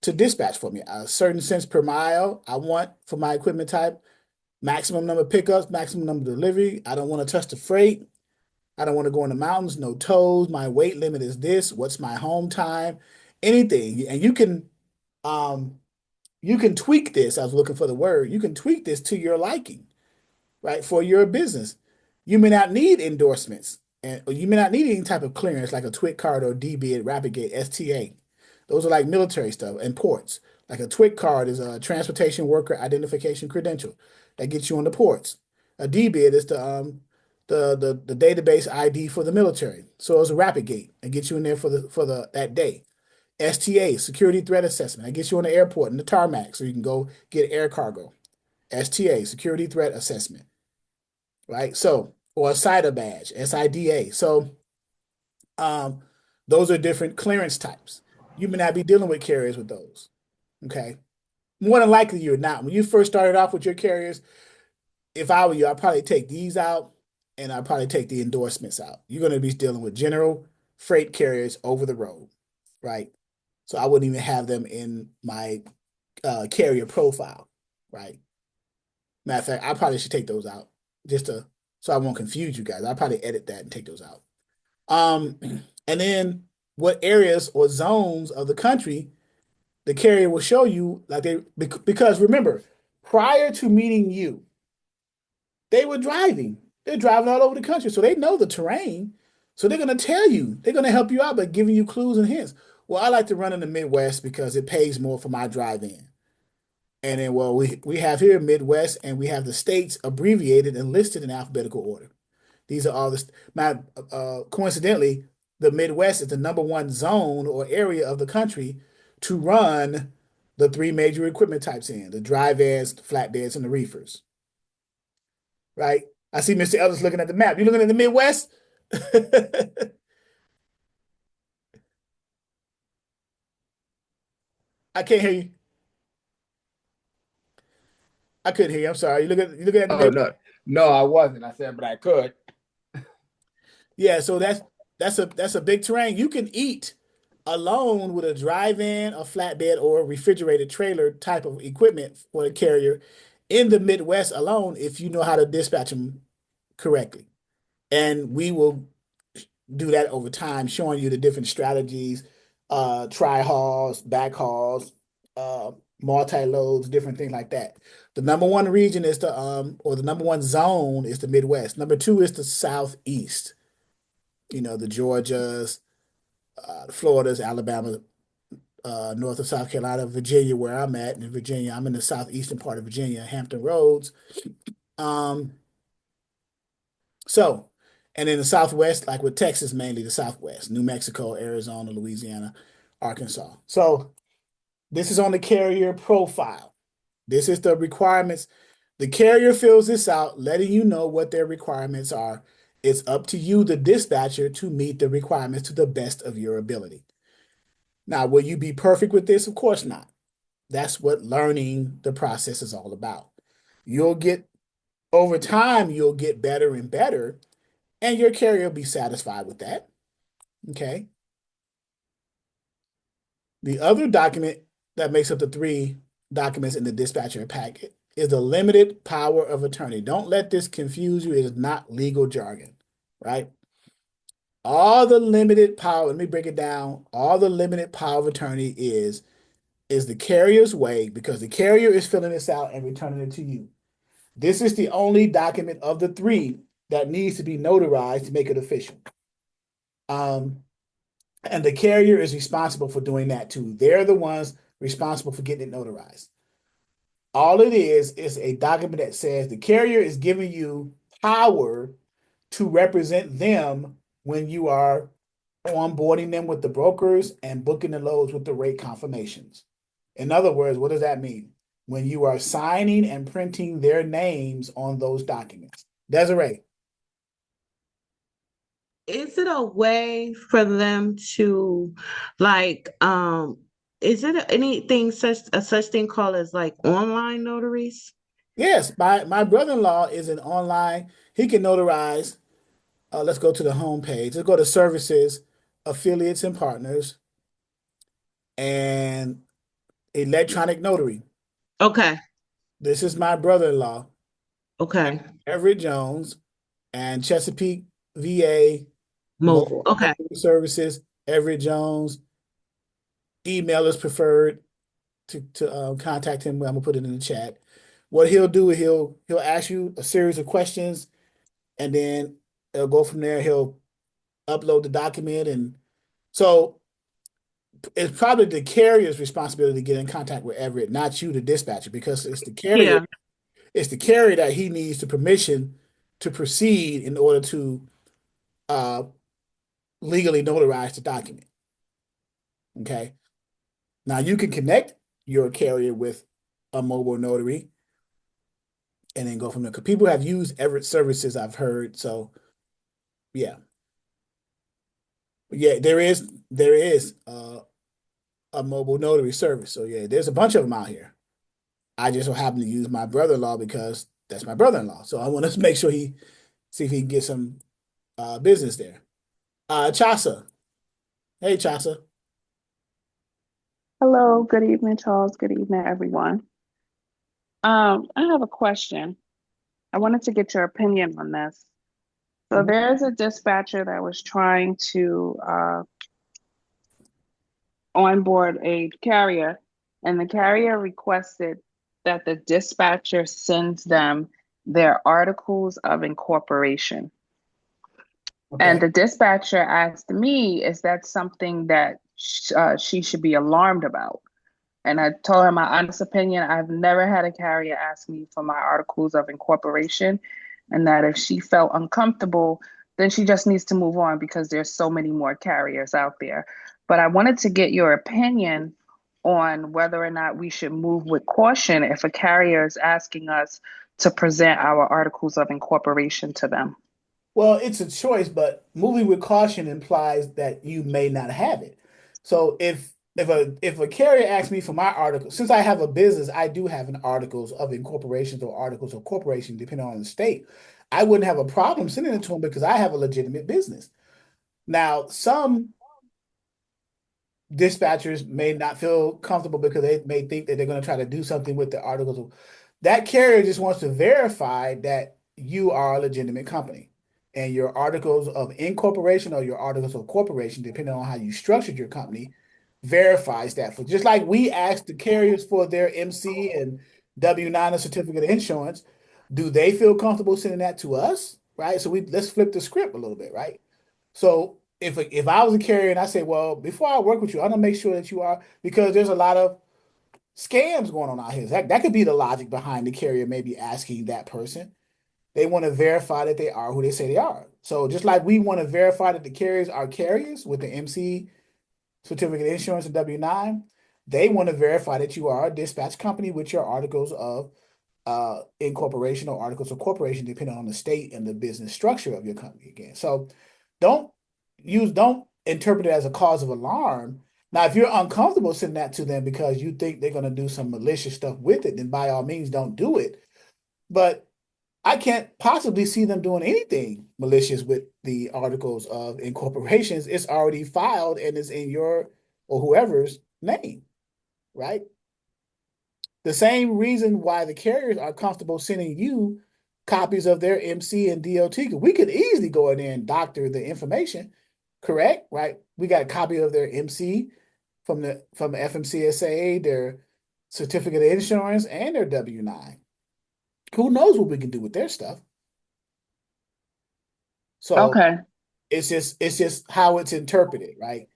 to dispatch for me. A certain cents per mile I want for my equipment type, maximum number of pickups, maximum number of delivery. I don't want to touch the freight. I don't want to go in the mountains, no tows. My weight limit is this. What's my home time? Anything. And you can tweak this. I was looking for the word. You can tweak this to your liking, right? For your business. You may not need endorsements, or you may not need any type of clearance like a TWIC card or DBID, Rapid Gate, STA. Those are like military stuff and ports. Like a TWIC card is a transportation worker identification credential that gets you on the ports. A DBID is the database ID for the military. So it's a Rapid Gate and gets you in there for that day. STA, security threat assessment. That gets you on the airport and the tarmac so you can go get air cargo. STA, security threat assessment, right? So, or a SIDA badge, SIDA. So, those are different clearance types. You may not be dealing with carriers with those, okay? More than likely you're not. When you first started off with your carriers, if I were you, I'd probably take these out and I'd probably take the endorsements out. You're going to be dealing with general freight carriers over the road, right? So I wouldn't even have them in my carrier profile, right? Matter of fact, I probably should take those out so I won't confuse you guys. I'll probably edit that and take those out. And then what areas or zones of the country the carrier will show you, because remember, prior to meeting you, they were driving. They're driving all over the country, so they know the terrain. So they're going to tell you, they're going to help you out by giving you clues and hints. Well, I like to run in the Midwest because it pays more for my drive-in. And then, well, we have here Midwest, and we have the states abbreviated and listed in alphabetical order. These are all coincidentally, the Midwest is the #1 zone or area of the country to run the 3 major equipment types in: the dry vans, the flatbeds, and the reefers. Right? I see Mr. Ellis looking at the map. You looking at the Midwest? I can't hear you. I couldn't hear you. I'm sorry. You looking at the Midwest? Oh no, I wasn't. I said, but I could. Yeah, so that's a big terrain. You can eat alone with a drive-in, a flatbed, or a refrigerated trailer type of equipment for a carrier in the Midwest alone if you know how to dispatch them correctly. And we will do that over time, showing you the different strategies, tri-hauls, back hauls, multi-loads, different things like that. The #1 region is or the #1 zone is the Midwest. #2 is the Southeast. You know, the Georgias, the Floridas, Alabama, North of South Carolina, Virginia, where I'm at. In Virginia, I'm in the southeastern part of Virginia, Hampton Roads. And in the Southwest, like with Texas, mainly the Southwest, New Mexico, Arizona, Louisiana, Arkansas. So this is on the carrier profile. This is the requirements. The carrier fills this out, letting you know what their requirements are. It's up to you, the dispatcher, to meet the requirements to the best of your ability. Now, will you be perfect with this? Of course not. That's what learning the process is all about. Over time, you'll get better and better, and your carrier will be satisfied with that. Okay. The other document that makes up the 3 documents in the dispatcher packet is the limited power of attorney. Don't let this confuse you. It is not legal jargon, right? All the limited power, let me break it down. All the limited power of attorney is the carrier's way, because the carrier is filling this out and returning it to you. This is the only document of the 3 that needs to be notarized to make it official. And the carrier is responsible for doing that too. They're the ones responsible for getting it notarized. All it is a document that says the carrier is giving you power to represent them when you are onboarding them with the brokers and booking the loads with the rate confirmations. In other words, what does that mean? When you are signing and printing their names on those documents. Desiree. Is it a way for them to like is it anything such thing called as like online notaries? Yes, my brother-in-law is an online, he can notarize. Let's go to the home page. Let's go to services, affiliates and partners, and electronic notary. Okay. This is my brother-in-law, Okay. Everett Jones, and Chesapeake VA Mobile. Okay. Services, Everett Jones. Email is preferred to contact him. I'm gonna put it in the chat. What he'll do is he'll ask you a series of questions, and then it'll go from there. He'll upload the document, and so it's probably the carrier's responsibility to get in contact with Everett, not you, the dispatcher, because it's the carrier. Yeah. It's the carrier that he needs the permission to proceed in order to uh, legally notarize the document. Okay. Now you can connect your carrier with a mobile notary and then go from there. Because people have used Everett services, I've heard. So yeah. Yeah, there is a mobile notary service. So yeah, there's a bunch of them out here. I just so happen to use my brother-in-law because that's my brother-in-law. So I want to make sure see if he can get some business there. Chasa. Hey, Chasa. Hello, good evening, Charles. Good evening, everyone. I have a question. I wanted to get your opinion on this. So there's a dispatcher that was trying to onboard a carrier, and the carrier requested that the dispatcher sends them their articles of incorporation. Okay. And the dispatcher asked me, is that something that she should be alarmed about? And I told her my honest opinion. I've never had a carrier ask me for my articles of incorporation, and that if she felt uncomfortable, then she just needs to move on because there's so many more carriers out there. But I wanted to get your opinion on whether or not we should move with caution if a carrier is asking us to present our articles of incorporation to them. Well, it's a choice, but moving with caution implies that you may not have it. So if a carrier asks me for my article, since I have a business, I do have an articles of incorporations or articles of corporation, depending on the state. I wouldn't have a problem sending it to them because I have a legitimate business. Now, some dispatchers may not feel comfortable because they may think that they're going to try to do something with the articles. That carrier just wants to verify that you are a legitimate company and your articles of incorporation or your articles of corporation, depending on how you structured your company, verifies that. For just like we ask the carriers for their MC and W-9 or certificate of insurance, do they feel comfortable sending that to us? Right. So let's flip the script a little bit, right? So if I was a carrier and I say, well, before I work with you, I want to make sure that you are, because there's a lot of scams going on out here. That could be the logic behind the carrier maybe asking that person. They want to verify that they are who they say they are. So just like we want to verify that the carriers are carriers with the MC, certificate of insurance, and W-9, they want to verify that you are a dispatch company with your articles of incorporation or articles of corporation, depending on the state and the business structure of your company again. So don't interpret it as a cause of alarm. Now, if you're uncomfortable sending that to them because you think they're going to do some malicious stuff with it, then by all means, don't do it. But I can't possibly see them doing anything malicious with the articles of incorporations. It's already filed and it's in your or whoever's name, right? The same reason why the carriers are comfortable sending you copies of their MC and DOT, because we could easily go in there and doctor the information, correct? Right? We got a copy of their MC from the FMCSA, their certificate of insurance, and their W-9. Who knows what we can do with their stuff? So Okay. it's just how it's interpreted, right?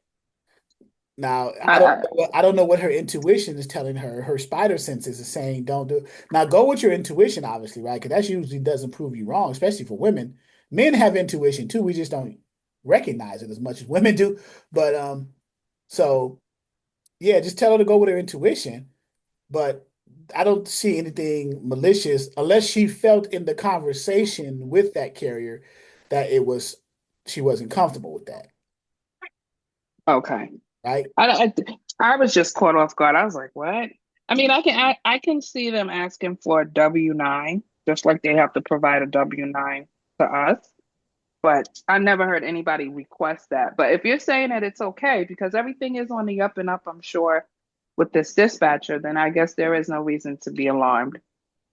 Now, I, I don't know what her intuition is telling her. Her spider senses is saying don't do. Now, go with your intuition, obviously, right? Because that usually doesn't prove you wrong, especially for women. Men have intuition too. We just don't recognize it as much as women do. But so yeah, just tell her to go with her intuition. But I don't see anything malicious unless she felt in the conversation with that carrier that she wasn't comfortable with that, okay. right? I was just caught off guard. I was like, what? I mean, I can see them asking for a W-9, just like they have to provide a W-9 to us. But I never heard anybody request that. But if you're saying that it's okay because everything is on the up and up, I'm sure, with this dispatcher, then I guess there is no reason to be alarmed.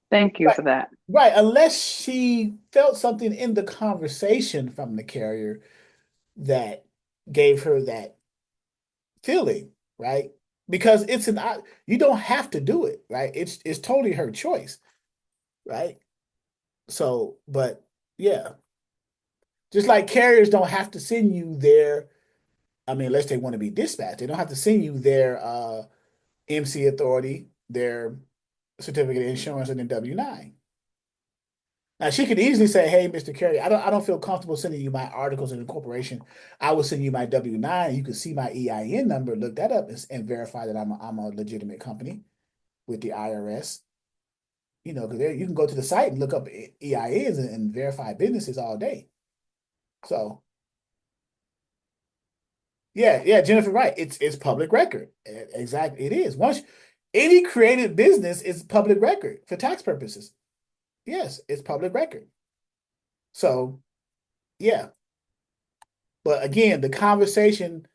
Thank you Right. for that. Right, unless she felt something in the conversation from the carrier that gave her that feeling, right? Because you don't have to do it, right? It's totally her choice, right? So, but yeah, just like carriers don't have to send you their, I mean, unless they want to be dispatched, they don't have to send you their MC authority, their certificate of insurance, and then W-9. Now she could easily say, "Hey, Mr. Carey, I don't feel comfortable sending you my articles of incorporation. I will send you my W-9. You can see my EIN number, look that up, and verify that I'm a legitimate company with the IRS. You know, because you can go to the site and look up EINs and verify businesses all day. So yeah, Jennifer, right? It's public record. Exactly, it is. Once any created business is public record for tax purposes. Yes, it's public record. So yeah. But again, the conversation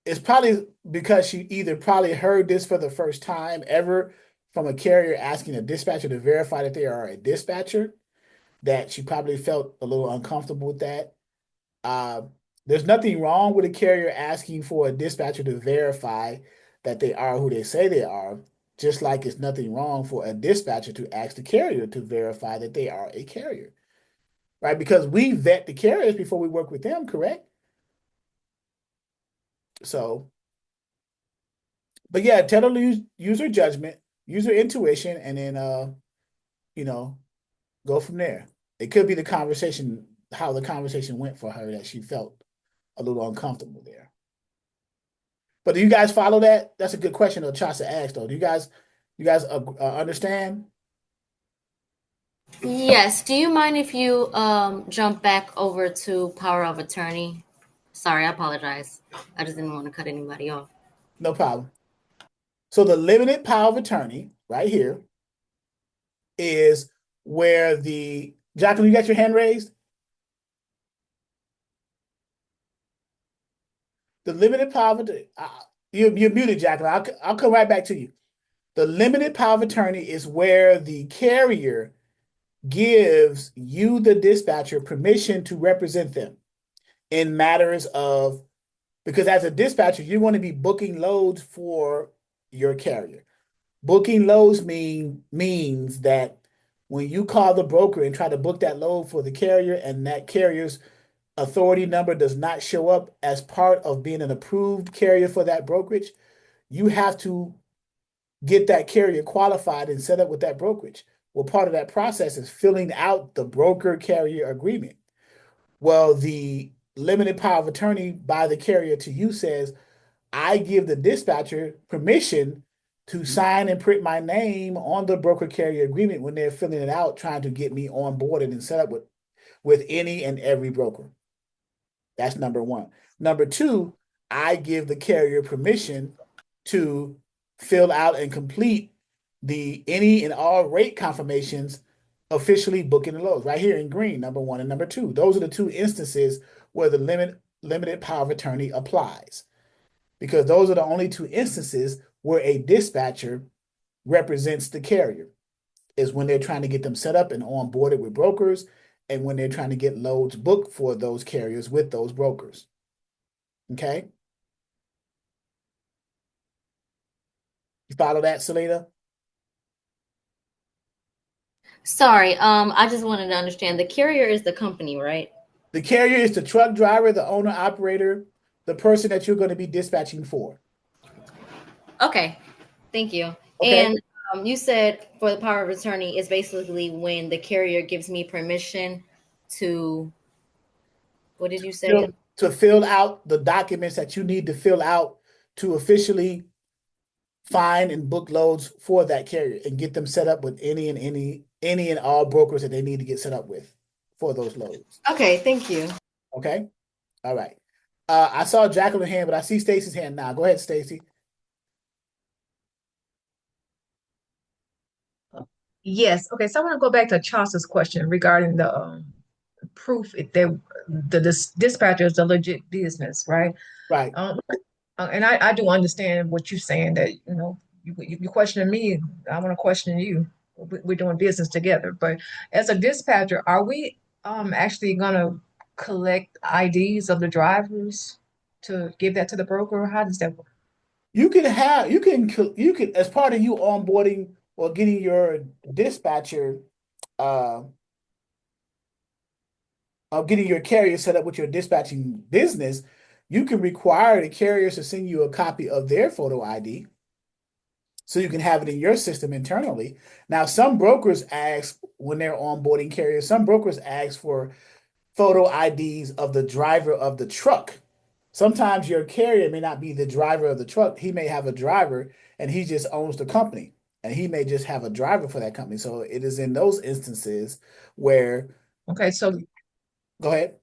is probably because she either probably heard this for the first time ever from a carrier asking a dispatcher to verify that they are a dispatcher, that she probably felt a little uncomfortable with that. Uh, there's nothing wrong with a carrier asking for a dispatcher to verify that they are who they say they are, just like it's nothing wrong for a dispatcher to ask the carrier to verify that they are a carrier, right? Because we vet the carriers before we work with them, correct? So, but yeah, tell her to use her judgment, use her intuition, and then you know, go from there. It could be the conversation, how the conversation went for her that she felt a little uncomfortable there. But do you guys follow that? That's a good question though, Chasa asked though. Do you guys understand? Yes. Do you mind if you jump back over to power of attorney? Sorry, I apologize. I just didn't want to cut anybody off. No problem. So the limited power of attorney right here is where Jacqueline, you got your hand raised? The limited power of you're muted, Jacqueline. I'll come right back to you. The limited power of attorney is where the carrier gives you, the dispatcher, permission to represent them in matters of, because as a dispatcher, you want to be booking loads for your carrier. Booking loads means that when you call the broker and try to book that load for the carrier and that carrier's authority number does not show up as part of being an approved carrier for that brokerage, you have to get that carrier qualified and set up with that brokerage. Well, part of that process is filling out the broker carrier agreement. Well, the limited power of attorney by the carrier to you says, I give the dispatcher permission to sign and print my name on the broker carrier agreement when they're filling it out, trying to get me onboarded and set up with any and every broker. That's number one. Number two, I give the carrier permission to fill out and complete the any and all rate confirmations officially booking the loads right here in green, number 1 and number 2. Those are the 2 instances where the limited power of attorney applies, because those are the only 2 instances where a dispatcher represents the carrier, is when they're trying to get them set up and onboarded with brokers, and when they're trying to get loads booked for those carriers with those brokers. Okay? You follow that, Selena? Sorry, I just wanted to understand. The carrier is the company, right? The carrier is the truck driver, the owner, operator, the person that you're going to be dispatching for. Okay, thank you. Okay. And you said for the power of attorney is basically when the carrier gives me permission to, what did you say? To fill out the documents that you need to fill out to officially find and book loads for that carrier and get them set up with any and all brokers that they need to get set up with for those loads. Okay, thank you. Okay. All right. I saw Jacqueline's hand, but I see Stacy's hand now. Go ahead, Stacy. Yes. Okay. So I want to go back to Chaucer's question regarding the proof if they the dispatcher is a legit business, right? Right. And I do understand what you're saying, that you questioning me, I want to question you. We're doing business together. But as a dispatcher, are we actually gonna collect IDs of the drivers to give that to the broker? Or how does that work? You can as part of you onboarding or getting your dispatcher of getting your carrier set up with your dispatching business, you can require the carriers to send you a copy of their photo ID so you can have it in your system internally. Now, some brokers ask when they're onboarding carriers, some brokers ask for photo IDs of the driver of the truck. Sometimes your carrier may not be the driver of the truck. He may have a driver and he just owns the company, and he may just have a driver for that company. So it is in those instances where. Okay, so go ahead.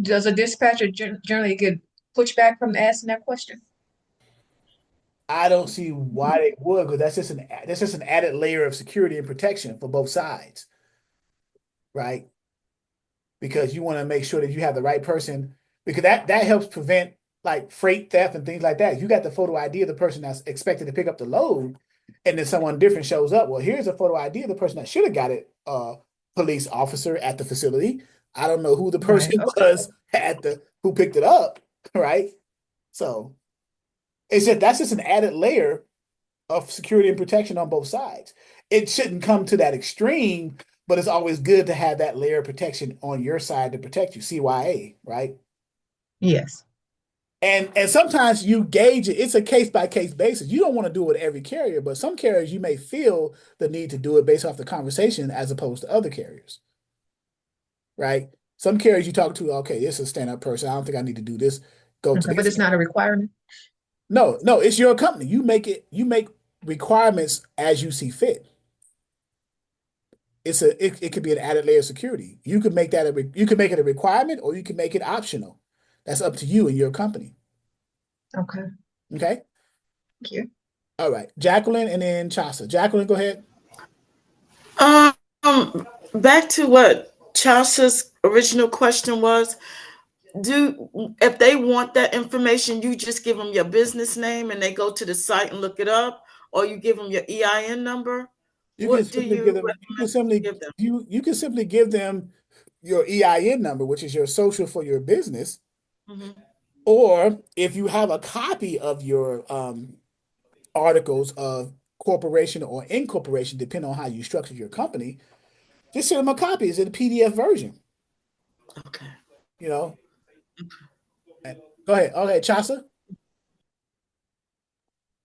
Does a dispatcher generally get pushback from asking that question? I don't see why they would, because that's just an added layer of security and protection for both sides, right? Because you want to make sure that you have the right person, because that helps prevent like freight theft and things like that. You got the photo ID of the person that's expected to pick up the load, and then someone different shows up. Well, here's a photo ID of the person that should have got it, police officer at the facility. I don't know who the person was who picked it up, right? So that's just an added layer of security and protection on both sides. It shouldn't come to that extreme, but it's always good to have that layer of protection on your side to protect you. CYA, right? Yes. And sometimes you gauge it. It's a case by case basis. You don't want to do it with every carrier, but some carriers you may feel the need to do it based off the conversation as opposed to other carriers, right? Some carriers you talk to, okay, this is a stand-up person. I don't think I need to do this. Go to this. But it's not a requirement. No, it's your company. You make requirements as you see fit. It could be an added layer of security. You could make it a requirement, or you can make it optional. That's up to you and your company. Okay. Okay. Thank you. All right, Jacqueline, and then Chaucer. Jacqueline, go ahead. Back to what Chaucer's original question was. If they want that information, you just give them your business name and they go to the site and look it up, or you give them your EIN number? You can simply give them your EIN number, which is your social for your business. Mm-hmm. Or if you have a copy of your articles of corporation or incorporation, depending on how you structure your company, just send them a copy. It's in a PDF version. Okay. Go ahead. Okay, Chaucer.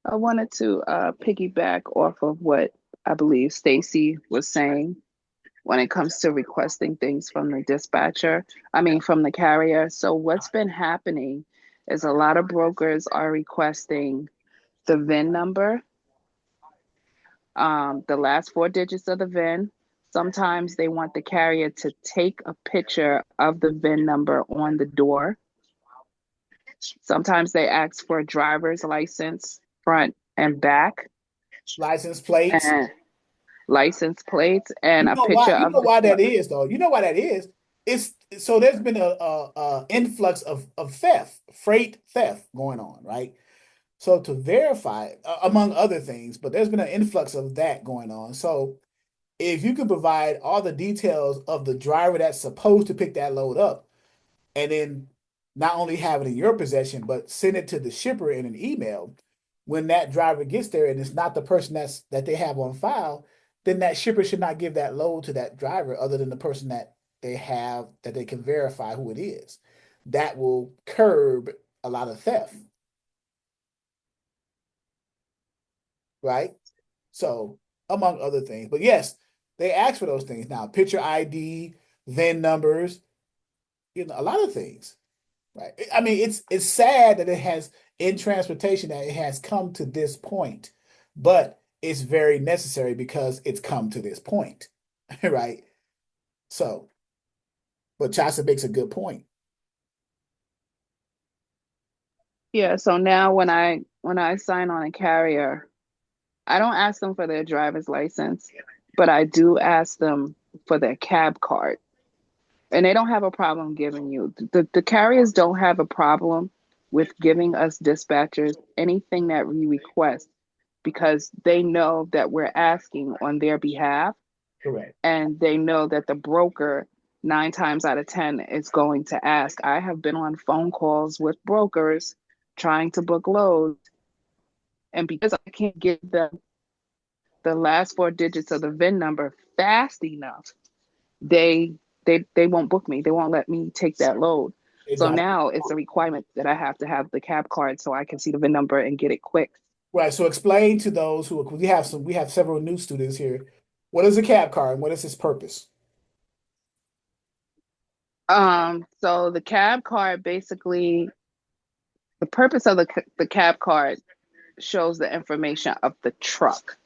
I wanted to piggyback off of what I believe Stacy was saying when it comes to requesting things from the from the carrier. So what's been happening is a lot of brokers are requesting the VIN number, the last 4 digits of the VIN. Sometimes they want the carrier to take a picture of the VIN number on the door Sometimes they ask for a driver's license, front and back, License plates. and license plates, and You a know why? picture You of know the why that truck. is, though. You know why that is. It's so there's been a influx of theft, freight theft going on, right? So to verify, among other things, but there's been an influx of that going on. So if you could provide all the details of the driver that's supposed to pick that load up, and then not only have it in your possession, but send it to the shipper in an email, when that driver gets there and it's not the person that they have on file, then that shipper should not give that load to that driver other than the person that they have that they can verify who it is. That will curb a lot of theft, right? So, among other things. But yes, they ask for those things now. Picture ID, VIN numbers, a lot of things. Right. I mean, it's sad that it has in transportation that it has come to this point, but it's very necessary because it's come to this point, right? So, but Chasa makes a good point. Yeah, so now when I sign on a carrier, I don't ask them for their driver's license, but I do ask them for their cab card. And they don't have a problem giving you the carriers don't have a problem with giving us dispatchers anything that we request because they know that we're asking on their behalf, Correct. and they know that the broker 9 times out of 10 is going to ask. I have been on phone calls with brokers trying to book loads, and because I can't give them the last 4 digits of the VIN number fast enough, they they won't book me. They won't let me take that load. So Exactly. now it's a requirement that I have to have the cab card so I can see the VIN number and get it quick. Right. So explain to those who we have several new students here. What is a cab car and what is its purpose? So the cab card basically, the purpose of the cab card shows the information of the truck.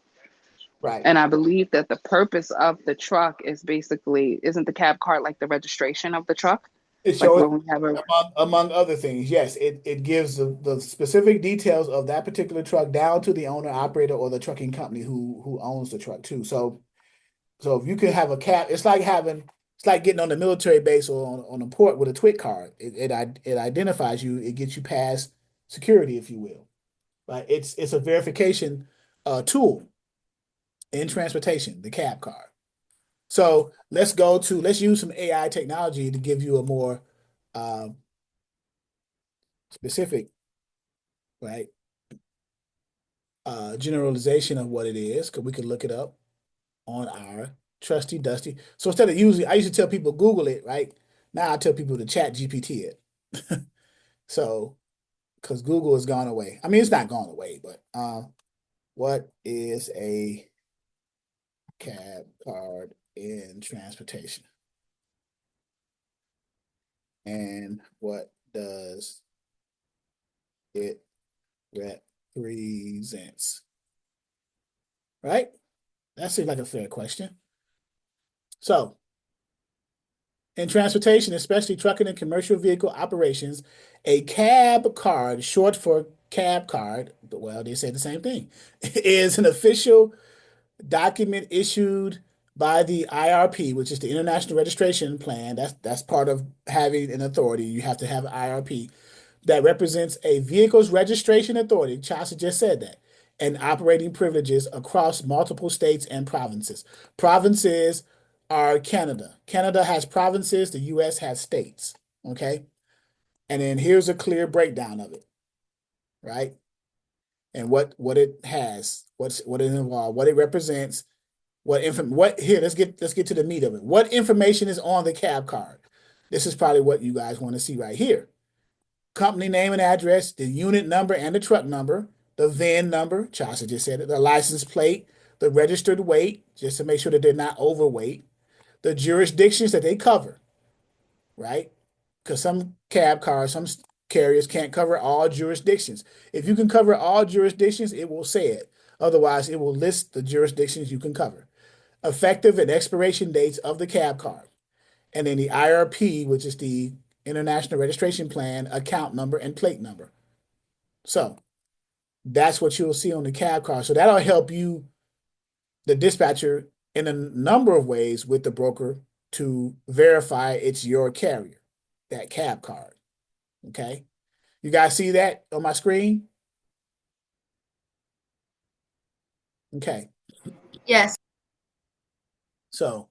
Right. And I believe that the purpose of the truck is basically, isn't the cab card like the registration of the truck? It Like shows, when we have a, among other things, yes, it gives the specific details of that particular truck down to the owner, operator, or the trucking company who owns the truck too. So if you can have a cab, it's like getting on the military base or on a port with a TWIC card. It identifies you. It gets you past security, if you will. Right? It's a verification tool in transportation, the cab card. So let's use some AI technology to give you a more specific, right, generalization of what it is, because we can look it up on our trusty dusty. So instead of I used to tell people Google it, right? Now I tell people to chat GPT it. So, because Google has gone away. I mean, it's not gone away, but what is a cab card in transportation? And what does it represents? Right? That seems like a fair question. So, in transportation, especially trucking and commercial vehicle operations, a cab card, short for cab card, well, they say the same thing, is an official document issued by the IRP, which is the International Registration Plan. That's part of having an authority. You have to have an IRP that represents a vehicle's registration authority. Chaucer just said that. And operating privileges across multiple states and provinces. Provinces are Canada. Canada has provinces, the US has states. Okay. And then here's a clear breakdown of it, right? And what it has, what it involves, what it represents, here, let's get to the meat of it. What information is on the cab card? This is probably what you guys want to see right here. Company name and address, the unit number and the truck number, the VIN number, Chaucer just said it, the license plate, the registered weight, just to make sure that they're not overweight, the jurisdictions that they cover, right? Because some cab cars, some carriers can't cover all jurisdictions. If you can cover all jurisdictions, it will say it. Otherwise, it will list the jurisdictions you can cover. Effective and expiration dates of the cab card. And then the IRP, which is the international registration plan, account number, and plate number. So that's what you'll see on the cab car. So that'll help you, the dispatcher, in a number of ways with the broker to verify it's your carrier, that cab card. Okay. You guys see that on my screen? Okay. Yes. So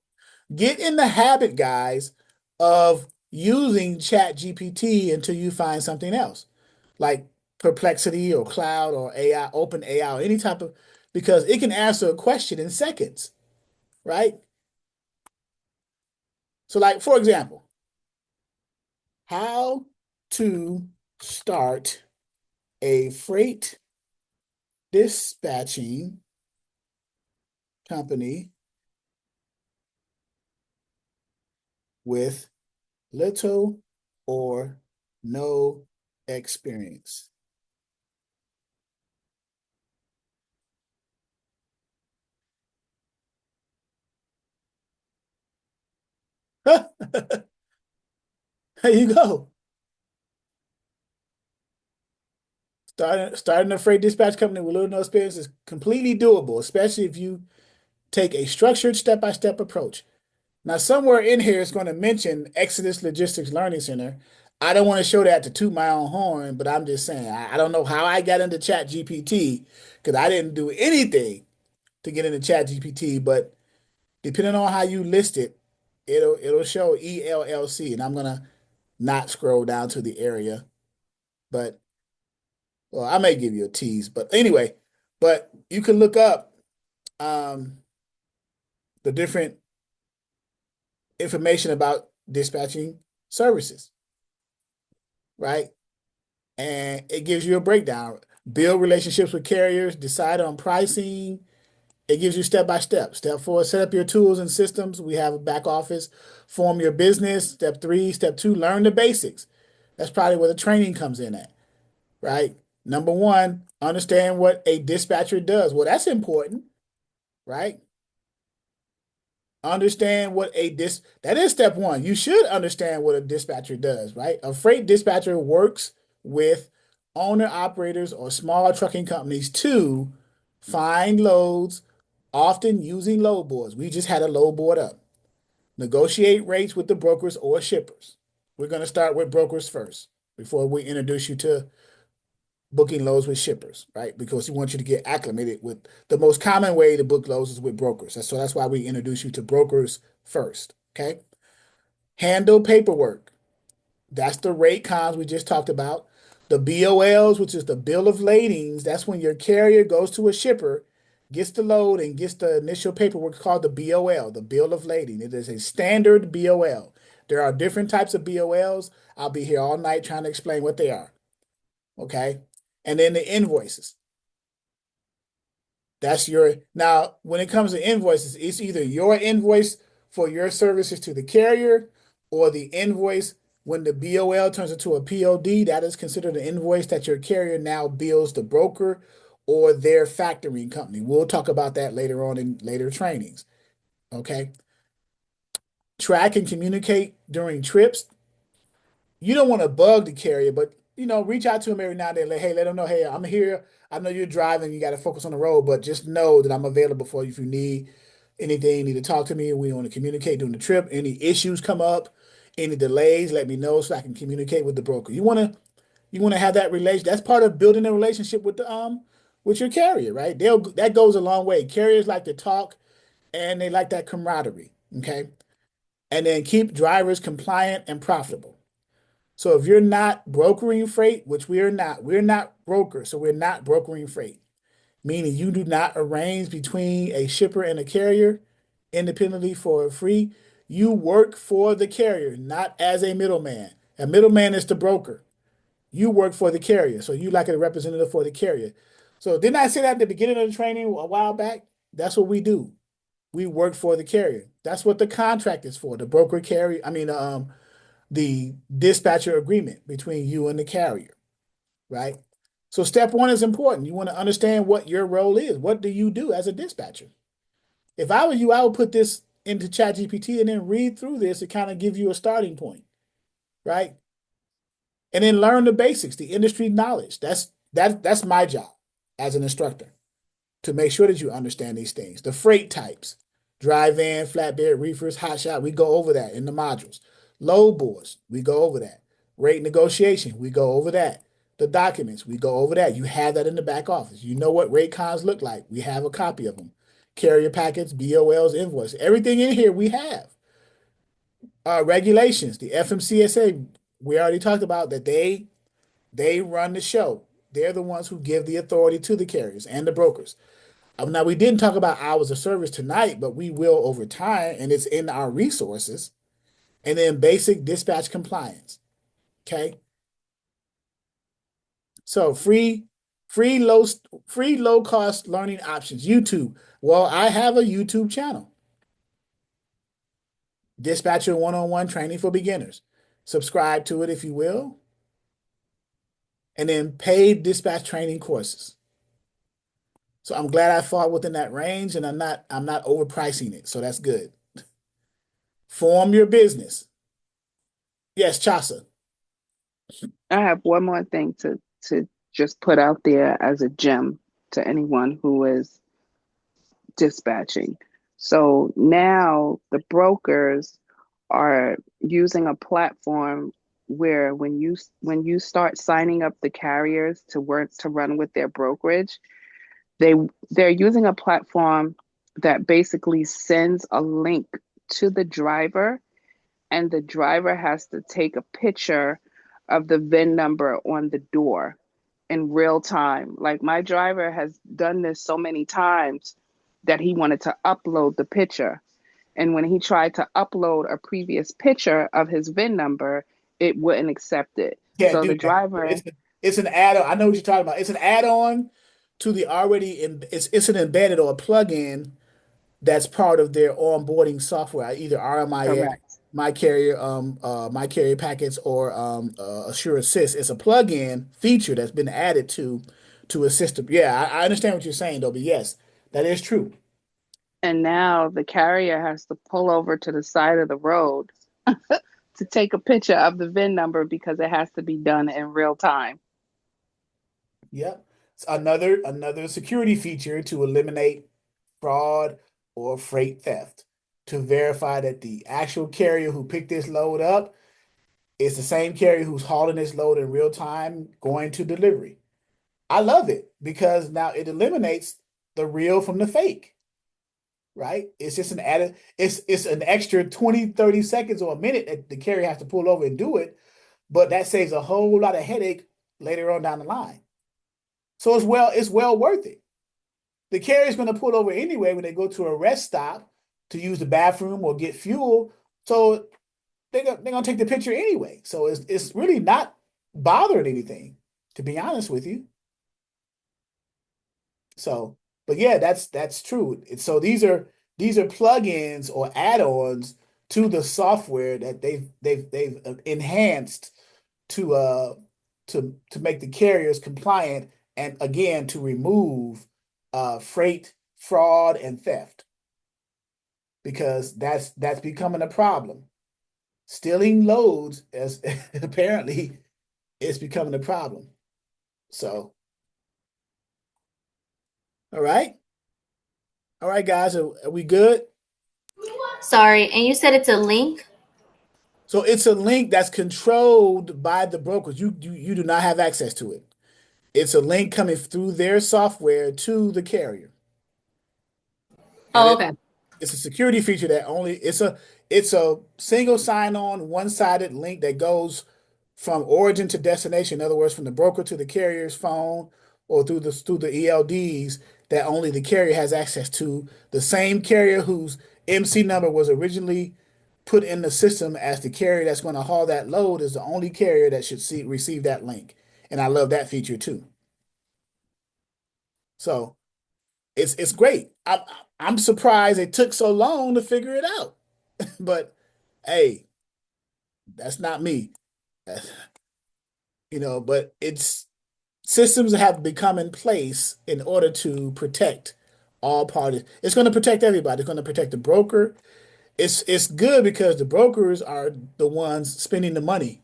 get in the habit, guys, of using ChatGPT until you find something else, like Perplexity or Cloud or AI, Open AI, or any type of, because it can answer a question in seconds, right? So, like, for example, how to start a freight dispatching company with little or no experience. There you go. Starting a freight dispatch company with little or no experience is completely doable, especially if you take a structured step-by-step approach. Now, somewhere in here it's going to mention Exodus Logistics Learning Center. I don't want to show that to toot my own horn, but I'm just saying, I don't know how I got into ChatGPT because I didn't do anything to get into ChatGPT, but depending on how you list it, it'll show ELLC, and I'm gonna not scroll down to the area, but well, I may give you a tease, but anyway, but you can look up the different information about dispatching services, right? And it gives you a breakdown. Build relationships with carriers, decide on pricing. It gives you step by step. Step 4, set up your tools and systems. We have a back office. Form your business. Step 3, step 2, learn the basics. That's probably where the training comes in at, right? Number 1, understand what a dispatcher does. Well, that's important, right? Understand what that is step 1. You should understand what a dispatcher does, right? A freight dispatcher works with owner operators or small trucking companies to find loads, often using load boards. We just had a load board up. Negotiate rates with the brokers or shippers. We're going to start with brokers first before we introduce you to booking loads with shippers, right? Because we want you to get acclimated with the most common way to book loads is with brokers. So that's why we introduce you to brokers first, okay? Handle paperwork. That's the rate cons we just talked about. The BOLs, which is the bill of ladings, that's when your carrier goes to a shipper, gets the load, and gets the initial paperwork called the BOL, the bill of lading. It is a standard BOL. There are different types of BOLs. I'll be here all night trying to explain what they are, okay? And then the invoices. That's now when it comes to invoices, it's either your invoice for your services to the carrier or the invoice when the BOL turns into a POD, that is considered an invoice that your carrier now bills the broker or their factoring company. We'll talk about that later on in later trainings. Okay. Track and communicate during trips. You don't want to bug the carrier, but reach out to them every now and then. Let them know, hey, I'm here. I know you're driving. You got to focus on the road, but just know that I'm available for you if you need anything. You need to talk to me. We want to communicate during the trip. Any issues come up, any delays, let me know so I can communicate with the broker. You want to have that relation. That's part of building a relationship with your carrier, right? That goes a long way. Carriers like to talk and they like that camaraderie. Okay, and then keep drivers compliant and profitable. So if you're not brokering freight, which we're not brokers, so we're not brokering freight, meaning you do not arrange between a shipper and a carrier independently for a fee. You work for the carrier, not as a middleman. A middleman is the broker. You work for the carrier, so you like a representative for the carrier. So didn't I say that at the beginning of the training a while back? That's what we do. We work for the carrier. That's what the contract is for. The broker carrier, the dispatcher agreement between you and the carrier, right? So step 1 is important. You want to understand what your role is. What do you do as a dispatcher? If I were you, I would put this into ChatGPT and then read through this to kind of give you a starting point, right? And then learn the basics, the industry knowledge. That's my job as an instructor, to make sure that you understand these things. The freight types, dry van, flatbed, reefers, hot shot, we go over that in the modules. Load boards, we go over that. Rate negotiation, we go over that. The documents, we go over that. You have that in the back office. You know what rate cons look like. We have a copy of them. Carrier packets, BOLs, invoice, everything in here we have. Regulations, the FMCSA, we already talked about that they run the show. They're the ones who give the authority to the carriers and the brokers. Now, we didn't talk about hours of service tonight, but we will over time, and it's in our resources. And then basic dispatch compliance. Okay. So free low cost learning options. YouTube. Well, I have a YouTube channel. Dispatcher one-on-one training for beginners. Subscribe to it if you will. And then paid dispatch training courses. So I'm glad I fall within that range, and I'm not overpricing it. So that's good. Form your business. Yes, Chasa. I have one more thing to just put out there as a gem to anyone who is dispatching. So now the brokers are using a platform where when you start signing up the carriers to run with their brokerage, they're using a platform that basically sends a link to the driver, and the driver has to take a picture of the VIN number on the door in real time. Like, my driver has done this so many times that he wanted to upload the picture. And when he tried to upload a previous picture of his VIN number, it wouldn't accept it. Can't So do the that. driver, It's an add-on. I know what you're talking about. It's an add-on to the already it's an embedded or a plug-in that's part of their onboarding software, either RMIS, correct. My Carrier Packets, or Assure Assist. It's a plug-in feature that's been added to assist them. Yeah, I understand what you're saying though, but yes, that is true. And now the carrier has to pull over to the side of the road to take a picture of the VIN number because it has to be done in real time. Yep. It's another security feature to eliminate fraud or freight theft, to verify that the actual carrier who picked this load up is the same carrier who's hauling this load in real time going to delivery. I love it because now it eliminates the real from the fake, right? It's just it's an extra 20, 30 seconds or a minute that the carrier has to pull over and do it, but that saves a whole lot of headache later on down the line. So it's well worth it. The carrier's going to pull over anyway when they go to a rest stop to use the bathroom or get fuel. So they're going to take the picture anyway. So it's really not bothering anything, to be honest with you. So, but yeah, that's true. So these are plugins or add-ons to the software that they've enhanced to make the carriers compliant, and again to remove freight fraud and theft, because that's becoming a problem. Stealing loads as apparently is becoming a problem. So, all right, guys, are we good? Sorry, and you said it's a link? So it's a link that's controlled by the brokers. You do not have access to it. It's a link coming through their software to the carrier. Oh, okay. It's a security feature that it's a single sign-on, one-sided link that goes from origin to destination. In other words, from the broker to the carrier's phone or through the ELDs, that only the carrier has access to. The same carrier whose MC number was originally put in the system as the carrier that's going to haul that load is the only carrier that should receive that link. And I love that feature too. So it's great. I'm surprised it took so long to figure it out. But hey, that's not me. But it's systems have become in place in order to protect all parties. It's going to protect everybody. It's going to protect the broker. It's good because the brokers are the ones spending the money,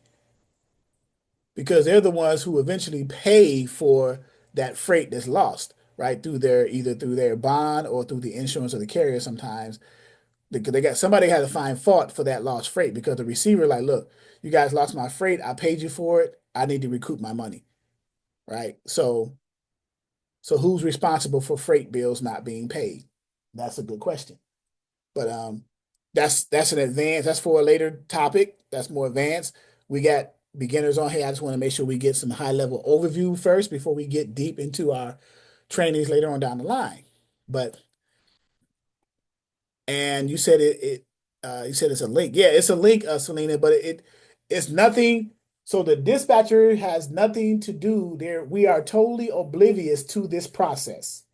because they're the ones who eventually pay for that freight that's lost, right? Either through their bond or through the insurance of the carrier sometimes. They got somebody had to find fault for that lost freight because the receiver, like, look, you guys lost my freight. I paid you for it. I need to recoup my money, right? So who's responsible for freight bills not being paid? That's a good question. But that's an advance. That's for a later topic. That's more advanced. We got beginners on here. I just want to make sure we get some high level overview first before we get deep into our trainings later on down the line. And you said you said it's a link. Yeah, it's a link, Selena, but it's nothing. So the dispatcher has nothing to do there. We are totally oblivious to this process.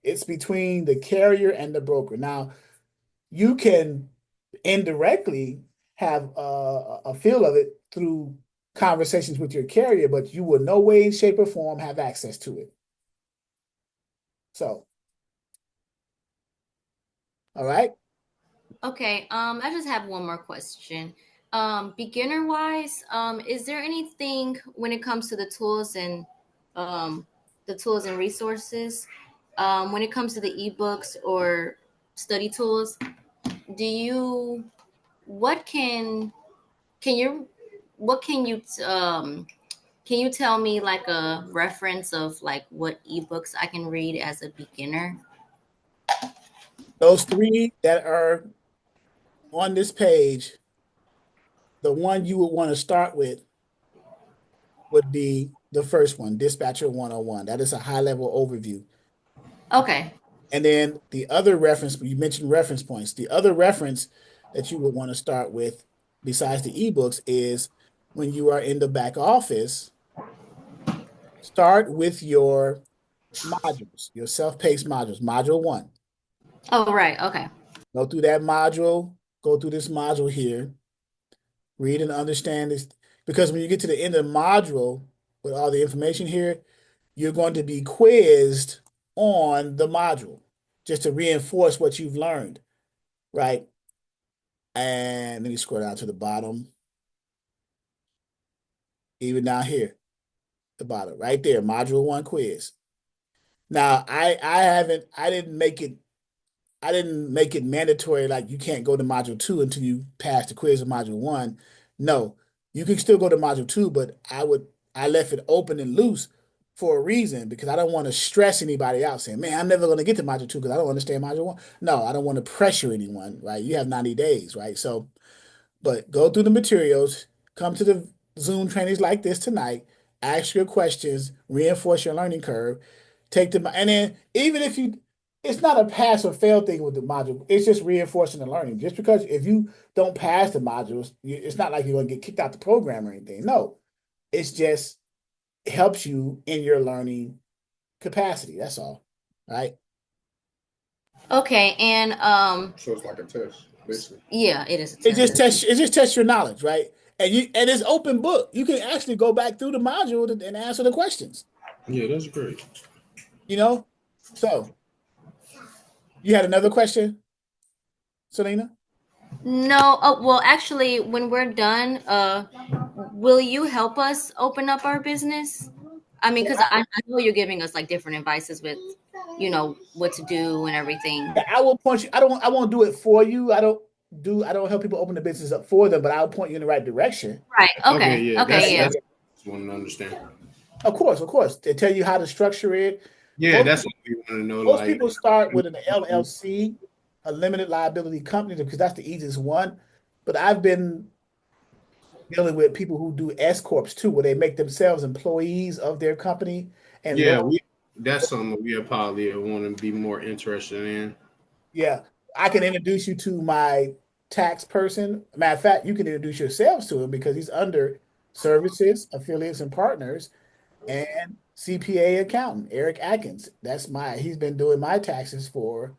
It's between the carrier and the broker. Now, you can indirectly have a feel of it through conversations with your carrier, but you will no way, shape, or form have access to it. So, all right. Okay, I just have one more question. Beginner wise, is there anything when it comes to um, the tools and resources, when it comes to the ebooks or study tools, do you what can you what can you tell me like a reference of like what ebooks I can read as a beginner? Those three that are on this page, the one you would want to start with would be the first one, Dispatcher 101. That is a high level overview. Okay. And then the other reference, you mentioned reference points. The other reference that you would want to start with, besides the ebooks, is when you are in the back office, start with your modules, your self-paced modules, module 1. Oh, right. Okay. Go through that module, go through this module here, read and understand this. Because when you get to the end of the module with all the information here, you're going to be quizzed on the module just to reinforce what you've learned, right? And let me scroll down to the bottom. Even down here, the bottom, right there, module 1 quiz. Now, I didn't make it mandatory like you can't go to module 2 until you pass the quiz of module 1. No, you can still go to module 2, but I left it open and loose for a reason because I don't want to stress anybody out saying, man, I'm never going to get to module 2 because I don't understand module 1. No, I don't want to pressure anyone, right? You have 90 days, right? So, but go through the materials, come to the Zoom trainings like this tonight, ask your questions, reinforce your learning curve, take them, and then even if it's not a pass or fail thing with the module, it's just reinforcing the learning. Just because if you don't pass the modules, it's not like you're going to get kicked out the program or anything. No, it's just helps you in your learning capacity. That's all, right? Okay, and So it's like a test, basically. yeah, it is a test. It just tests your knowledge, right? And it's open book. You can actually go back through the module and answer the questions. Yeah, that's great. You know? So you had another question, Selena? No, oh well, actually, when we're done, will you help us open up our business? I mean, because I know you're giving us like different advices with, what to do and everything. I will point you. I won't do it for you. I don't help people open the business up for them, but I'll point you in the right direction. Right. Okay. Okay, yeah, Okay. Yeah. that's want to understand. Of course. They tell you how to structure it. Yeah, that's what we want to know. Most Like, people start with an LLC, a limited liability company, because that's the easiest one. But I've been dealing with people who do S corps too, where they make themselves employees of their company. And yeah, that's something we probably want to be more interested in. yeah, I can introduce you to my tax person. Matter of fact, you can introduce yourselves to him because he's under services, affiliates, and partners, and CPA accountant Eric Atkins. He's been doing my taxes for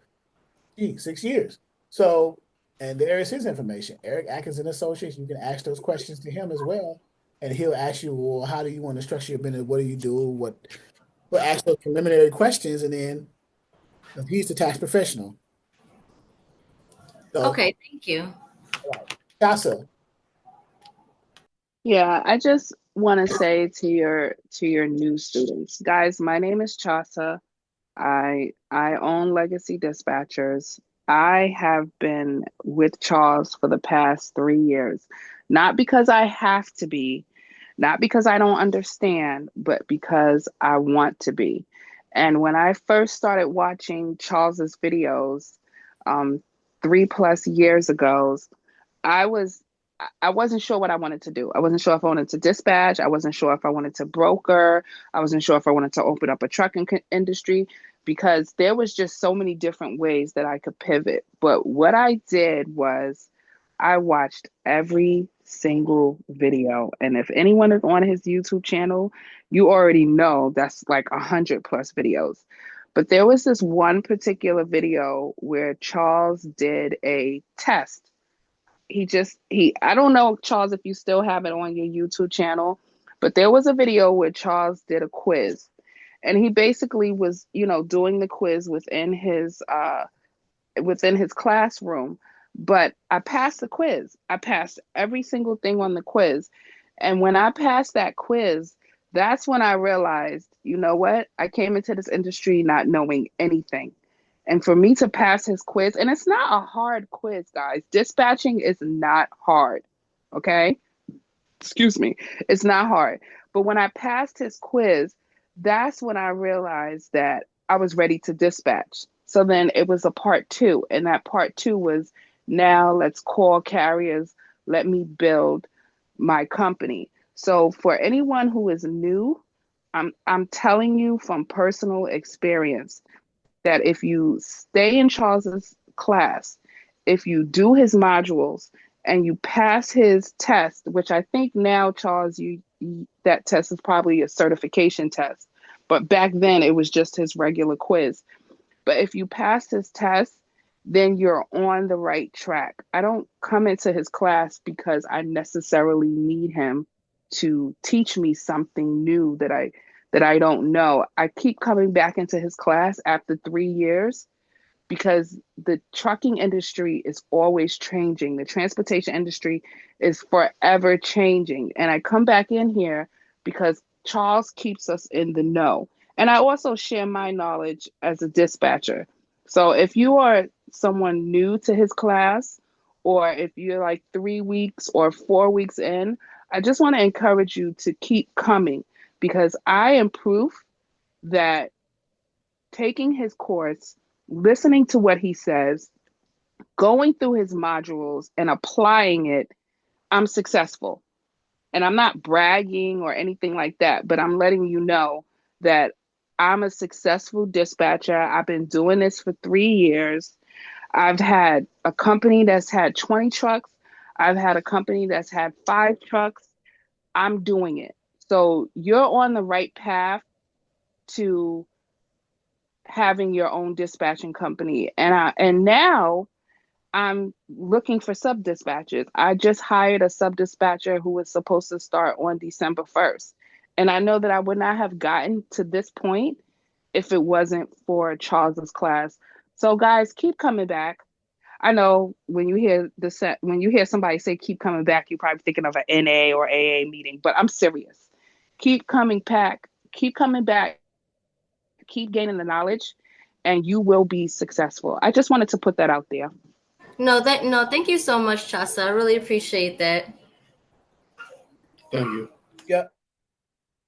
6 years. So, and there is his information. Eric Atkins and Associates. You can ask those questions to him as well, and he'll ask you, well, how do you want to structure your business? What do you do? We'll ask those preliminary questions, and then he's the tax professional. So, Okay. Thank you. Casa. Yeah, I just want to say to your new students, guys, my name is Chasa. I own Legacy Dispatchers. I have been with Charles for the past 3 years, not because I have to be, not because I don't understand, but because I want to be. And when I first started watching Charles's videos, um, 3+ years ago, I was I wasn't sure what I wanted to do. I wasn't sure if I wanted to dispatch. I wasn't sure if I wanted to broker. I wasn't sure if I wanted to open up a trucking industry because there was just so many different ways that I could pivot. But what I did was I watched every single video. And if anyone is on his YouTube channel, you already know that's like 100+ videos. But there was this one particular video where Charles did a test. He I don't know, Charles, if you still have it on your YouTube channel, but there was a video where Charles did a quiz, and he basically was, doing the quiz within his classroom. But I passed the quiz. I passed every single thing on the quiz. And when I passed that quiz, that's when I realized, you know what? I came into this industry not knowing anything. And for me to pass his quiz, and it's not a hard quiz, guys. Dispatching is not hard. Okay? Excuse me. It's not hard. But when I passed his quiz, that's when I realized that I was ready to dispatch. So then it was a part two. And that part two was, now let's call carriers. Let me build my company. So for anyone who is new, I'm telling you from personal experience that if you stay in Charles's class, if you do his modules and you pass his test, which I think now, Charles, that test is probably a certification test, but back then it was just his regular quiz. But if you pass his test, then you're on the right track. I don't come into his class because I necessarily need him to teach me something new that I don't know. I keep coming back into his class after 3 years because the trucking industry is always changing. The transportation industry is forever changing. And I come back in here because Charles keeps us in the know. And I also share my knowledge as a dispatcher. So if you are someone new to his class, or if you're like 3 weeks or 4 weeks in, I just want to encourage you to keep coming because I am proof that taking his course, listening to what he says, going through his modules and applying it, I'm successful. And I'm not bragging or anything like that, but I'm letting you know that I'm a successful dispatcher. I've been doing this for 3 years. I've had a company that's had 20 trucks. I've had a company that's had 5 trucks. I'm doing it. So you're on the right path to having your own dispatching company. And now I'm looking for sub dispatchers. I just hired a sub dispatcher who was supposed to start on December 1st. And I know that I would not have gotten to this point if it wasn't for Charles's class. So guys, keep coming back. I know when you hear when you hear somebody say keep coming back, you're probably thinking of an NA or AA meeting, but I'm serious. Keep coming back, keep coming back, keep gaining the knowledge, and you will be successful. I just wanted to put that out there. No, thank you so much, Chasa. I really appreciate that. Thank you. Yeah,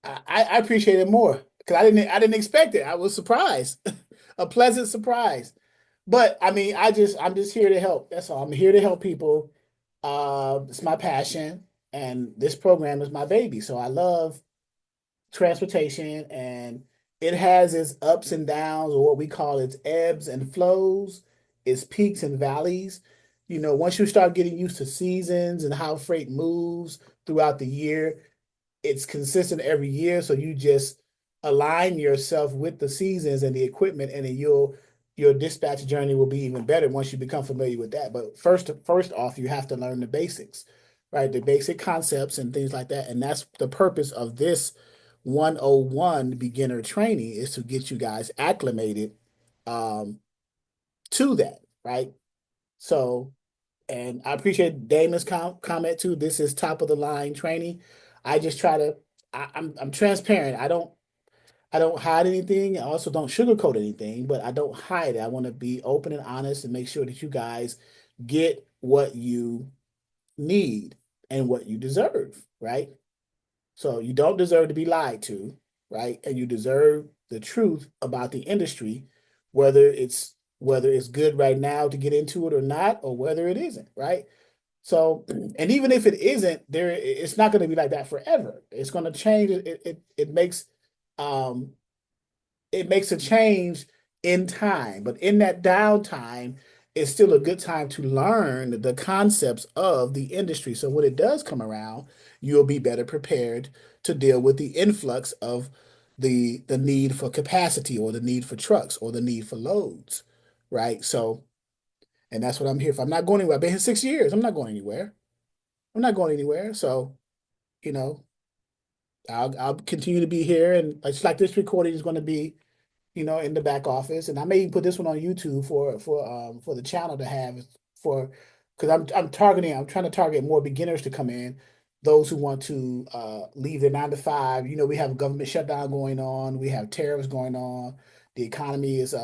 I appreciate it more because I didn't expect it. I was surprised, a pleasant surprise. But I mean, I'm just here to help. That's all. I'm here to help people. It's my passion, and this program is my baby. So I love transportation, and it has its ups and downs, or what we call its ebbs and flows, its peaks and valleys. Once you start getting used to seasons and how freight moves throughout the year, it's consistent every year. So you just align yourself with the seasons and the equipment, and then your dispatch journey will be even better once you become familiar with that. But first off, you have to learn the basics, right? The basic concepts and things like that. And that's the purpose of this 101 beginner training, is to get you guys acclimated to that, right? So, and I appreciate Damon's comment too. This is top of the line training. I just try to. I'm transparent. I don't hide anything. I also don't sugarcoat anything, but I don't hide it. I want to be open and honest and make sure that you guys get what you need and what you deserve, right? So you don't deserve to be lied to, right? And you deserve the truth about the industry, whether it's good right now to get into it or not, or whether it isn't, right? So, and even if it isn't, it's not going to be like that forever. It's going to change. Um, it makes a change in time, but in that downtime, it's still a good time to learn the concepts of the industry. So when it does come around, you'll be better prepared to deal with the influx of the need for capacity or the need for trucks or the need for loads, right? So, and that's what I'm here for. I'm not going anywhere. I've been here 6 years. I'm not going anywhere. I'm not going anywhere. So, you know, I'll continue to be here, and it's like this recording is going to be in the back office. And I may even put this one on YouTube for the channel to have for because I'm trying to target more beginners to come in, those who want to leave their 9 to 5. We have a government shutdown going on, we have tariffs going on, the economy is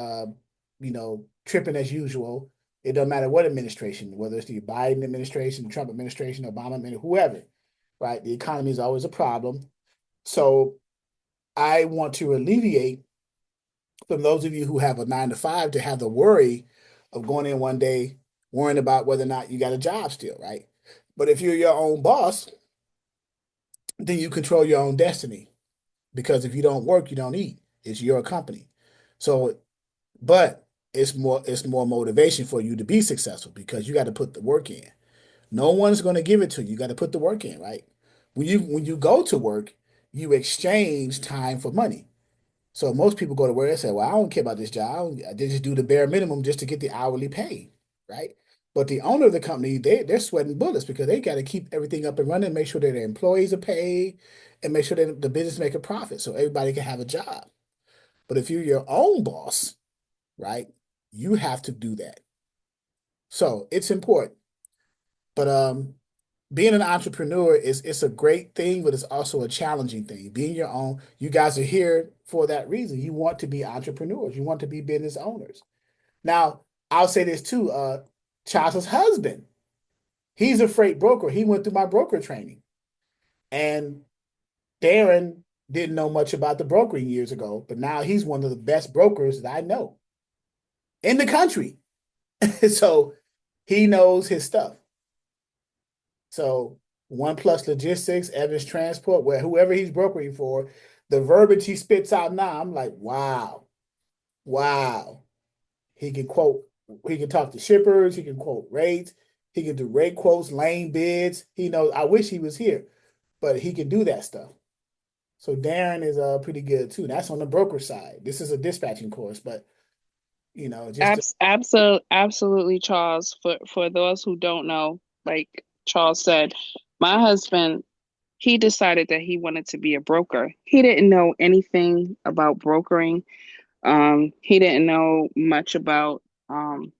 tripping as usual. It doesn't matter what administration, whether it's the Biden administration, Trump administration, Obama administration, whoever, right? The economy is always a problem. So I want to alleviate from those of you who have a 9 to 5 to have the worry of going in one day worrying about whether or not you got a job still, right? But if you're your own boss, then you control your own destiny, because if you don't work, you don't eat. It's your company. So, but it's more motivation for you to be successful, because you got to put the work in. No one's going to give it to you. You got to put the work in, right? When you go to work, you exchange time for money. So most people go to work and say, well, I don't care about this job. They just do the bare minimum just to get the hourly pay, right? But the owner of the company, they're sweating bullets, because they got to keep everything up and running, make sure that their employees are paid, and make sure that the business make a profit so everybody can have a job. But if you're your own boss, right, you have to do that. So it's important. But being an entrepreneur it's a great thing, but it's also a challenging thing. Being your own, you guys are here for that reason. You want to be entrepreneurs. You want to be business owners. Now, I'll say this too. Charles's husband, he's a freight broker. He went through my broker training, and Darren didn't know much about the brokering years ago, but now he's one of the best brokers that I know in the country. So he knows his stuff. So One Plus Logistics, Evans Transport, where whoever he's brokering for, the verbiage he spits out now, I'm like, wow. He can talk to shippers, he can quote rates, he can do rate quotes, lane bids. He knows. I wish he was here, but he can do that stuff. So Darren is pretty good too. That's on the broker side. This is a dispatching course, but Absolutely, Charles. For those who don't know, like Charles said, my husband, he decided that he wanted to be a broker. He didn't know anything about brokering. He didn't know much about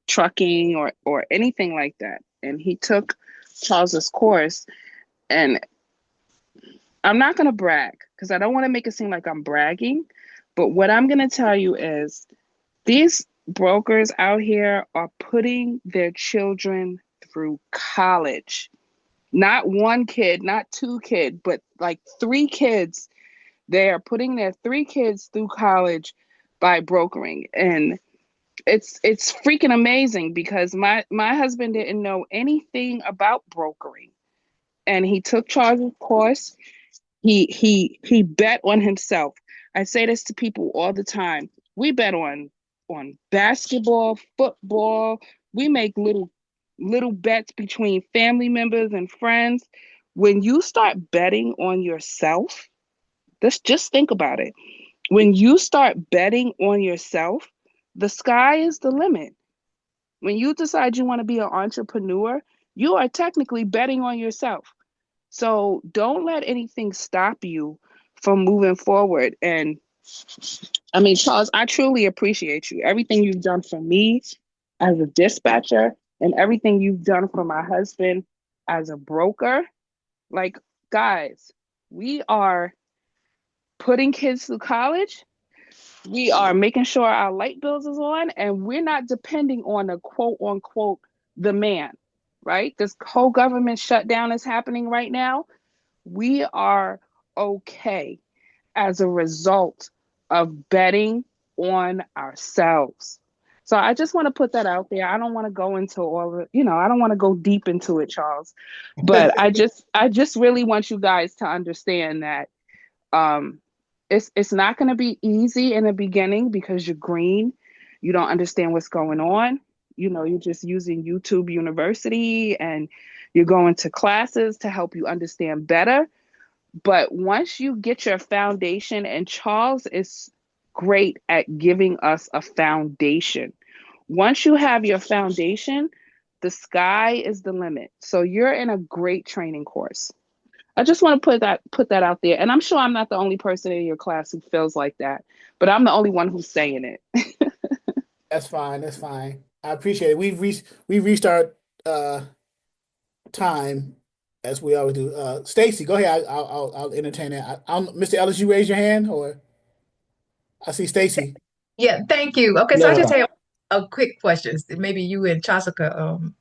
trucking or anything like that. And he took Charles's course. And I'm not going to brag, because I don't want to make it seem like I'm bragging. But what I'm going to tell you is these brokers out here are putting their children through college. Not one kid, not two kids, but like 3 kids. They are putting their 3 kids through college by brokering. And it's freaking amazing, because my husband didn't know anything about brokering. And he took Charles' course. He bet on himself. I say this to people all the time. We bet on basketball, football. We make little bets between family members and friends. When you start betting on yourself, just think about it. When you start betting on yourself, the sky is the limit. When you decide you want to be an entrepreneur, you are technically betting on yourself. So don't let anything stop you from moving forward. And I mean, Charles, I truly appreciate you. Everything you've done for me as a dispatcher, and everything you've done for my husband as a broker. Like, guys, We are putting kids through college. We are making sure our light bills is on, and we're not depending on the quote unquote the man, right? This whole government shutdown is happening right now. We are okay as a result of betting on ourselves. So I just want to put that out there. I don't want to go into all the, I don't want to go deep into it, Charles. But I just really want you guys to understand that um it's not going to be easy in the beginning because you're green. You don't understand what's going on. You're just using YouTube University and you're going to classes to help you understand better. But once you get your foundation, and Charles is great at giving us a foundation. Once you have your foundation, the sky is the limit. So you're in a great training course. I just want to put that out there. And I'm sure I'm not the only person in your class who feels like that, but I'm the only one who's saying it. That's fine. That's fine. I appreciate it. We've reached our time as we always do. Stacy, go ahead. I'll entertain that. Mr. Ellis, you raise your hand, or I see Stacy. Yeah, thank you. Okay, so I Yeah. just have a quick question. Maybe you and Chasika,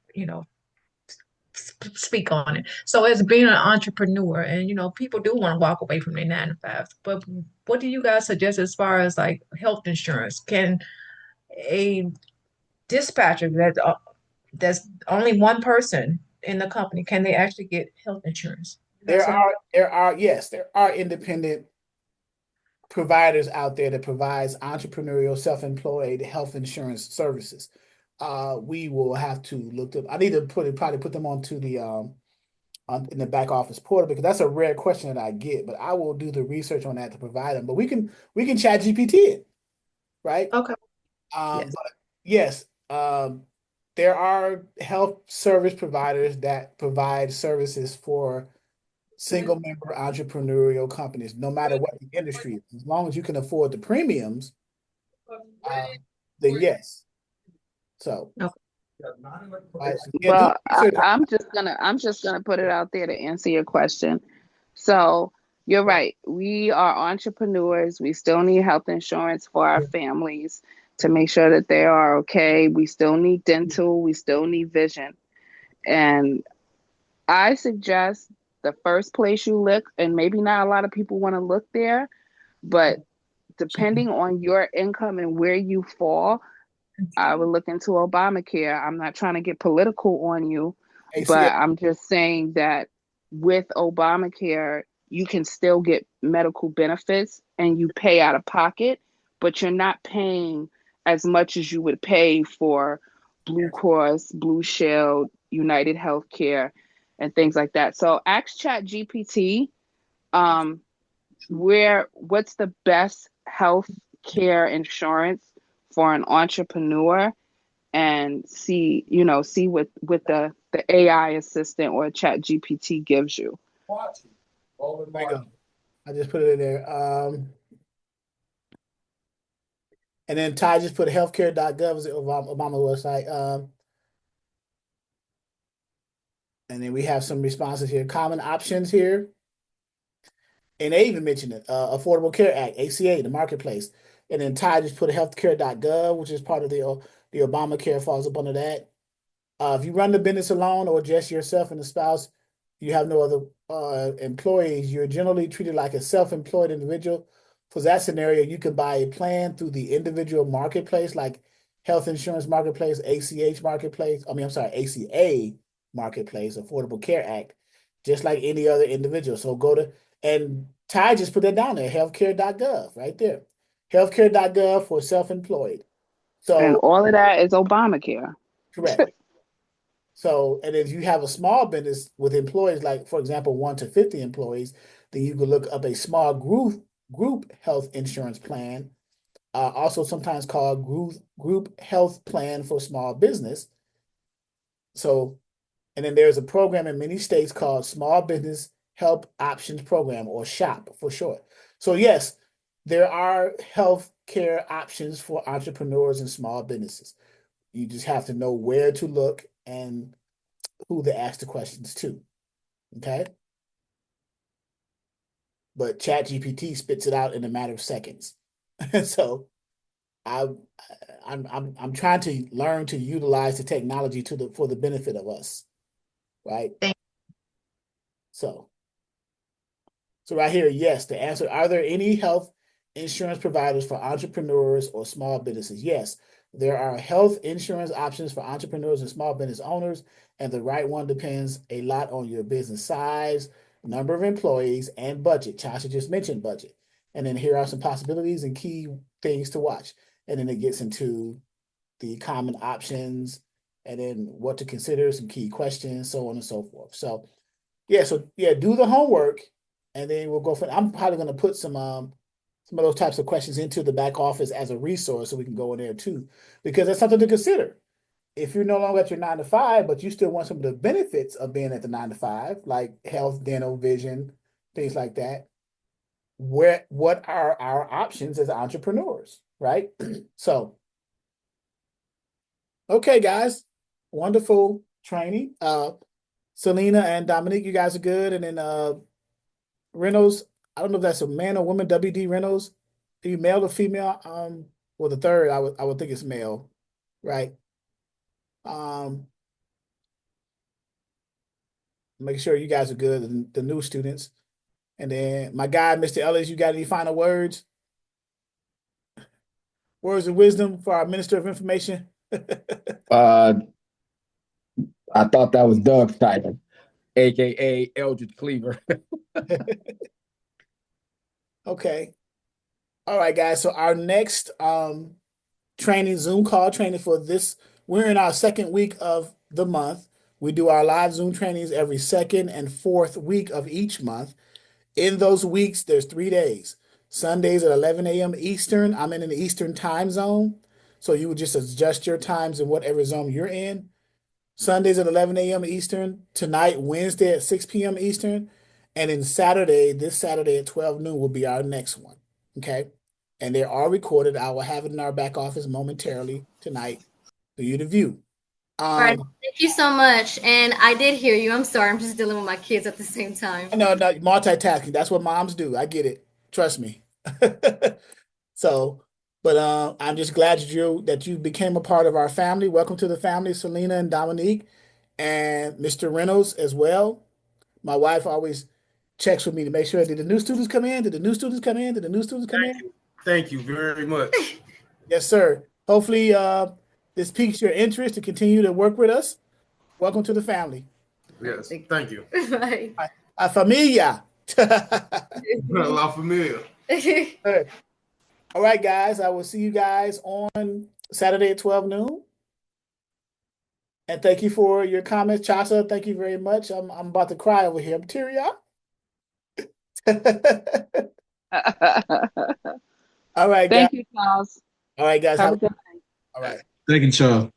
speak on it. So as being an entrepreneur, and people do want to walk away from their 9 to 5, but what do you guys suggest as far as like health insurance? Can a dispatcher that's only one person in the company, can they actually get health insurance? There are independent providers out there that provides entrepreneurial, self-employed health insurance services. We will have to look up. I need to probably put them onto the in the back office portal because that's a rare question that I get. But I will do the research on that to provide them. But we can chat GPT it, right? Okay. But yes, there are health service providers that provide services for single member entrepreneurial companies, no matter what the industry is. As long as you can afford the premiums, then yes. So, Well, I'm just gonna put it out there to answer your question. So you're right. We are entrepreneurs. We still need health insurance for our families to make sure that they are okay. We still need dental. We still need vision. And I suggest the first place you look, and maybe not a lot of people want to look there, but depending on your income and where you fall, I would look into Obamacare. I'm not trying to get political on you, but I'm just saying that with Obamacare, you can still get medical benefits and you pay out of pocket, but you're not paying as much as you would pay for Blue Cross, Blue Shield, United Healthcare, and things like that. So ask Chat GPT, what's the best health care insurance for an entrepreneur, and see what the AI assistant or Chat GPT gives you. I just put it in there. And then Ty just put healthcare.gov as Obama website. And then we have some responses here. Common options here. And they even mentioned it. Affordable Care Act, ACA, the marketplace. And then Ty just put healthcare.gov, which is part of the Obamacare, falls up under that. If you run the business alone or just yourself and the spouse, you have no other employees, you're generally treated like a self-employed individual. For that scenario, you can buy a plan through the individual marketplace, like Health Insurance Marketplace, ACH Marketplace. ACA Marketplace, Affordable Care Act, just like any other individual. So go to, and Ty just put that down there, healthcare.gov, right there. Healthcare.gov for self-employed. So, and all of that is Obamacare. Correct. So, and if you have a small business with employees, like for example, 1 to 50 employees, then you can look up a small group health insurance plan, also sometimes called group health plan for small business. So, and then there's a program in many states called Small Business Help Options Program, or SHOP for short. So yes, there are health care options for entrepreneurs and small businesses. You just have to know where to look and who to ask the questions to. Okay. but ChatGPT spits it out in a matter of seconds. So I'm trying to learn to utilize the technology for the benefit of us, right? So right here, yes, the answer, are there any health insurance providers for entrepreneurs or small businesses? Yes, there are health insurance options for entrepreneurs and small business owners, and the right one depends a lot on your business size, number of employees, and budget. Tasha just mentioned budget. And then here are some possibilities and key things to watch. And then it gets into the common options and then what to consider, some key questions, so on and so forth. So yeah, do the homework, and then we'll go for. I'm probably going to put some of those types of questions into the back office as a resource, so we can go in there too, because that's something to consider. If you're no longer at your 9 to 5, but you still want some of the benefits of being at the 9 to 5, like health, dental, vision, things like that, what are our options as entrepreneurs, right? So, okay, guys, wonderful training. Selena and Dominique, you guys are good, and then Reynolds, I don't know if that's a man or woman, WD Reynolds. Are you male or female? Well, the third, I would think it's male, right? Make sure you guys are good, the new students. And then my guy, Mr. Ellis, you got any final words? Words of wisdom for our Minister of Information? I thought that was Doug's title, aka Eldridge Cleaver. Okay. All right, guys. So our next training, Zoom call training for this, we're in our second week of the month. We do our live Zoom trainings every second and fourth week of each month. In those weeks, there's 3 days. Sundays at 11 a.m. Eastern. I'm in an Eastern time zone. So you would just adjust your times in whatever zone you're in. Sundays at 11 a.m. Eastern. Tonight, Wednesday at 6 p.m. Eastern. And then this Saturday at 12 noon will be our next one. Okay. And they are recorded. I will have it in our back office momentarily tonight for you to view. All right. Thank you so much. And I did hear you. I'm sorry. I'm just dealing with my kids at the same time. No, multitasking. That's what moms do. I get it. Trust me. So, but I'm just glad that you became a part of our family. Welcome to the family, Selena and Dominique, and Mr. Reynolds as well. My wife always checks with me to make sure, did the new students come in? Did the new students come in? Did the new students come in? Thank you very much. Yes, sir. Hopefully, this piques your interest to continue to work with us. Welcome to the family. Yes, thank you. Bye. A familia. La familia. All right, guys. I will see you guys on Saturday at 12 noon. And thank you for your comments, Chasa. Thank you very much. I'm about to cry over here. I'm teary-eyed. All right, guys. Thank you, Charles. All right, guys. Have a good night. All right. Thank you, Charles.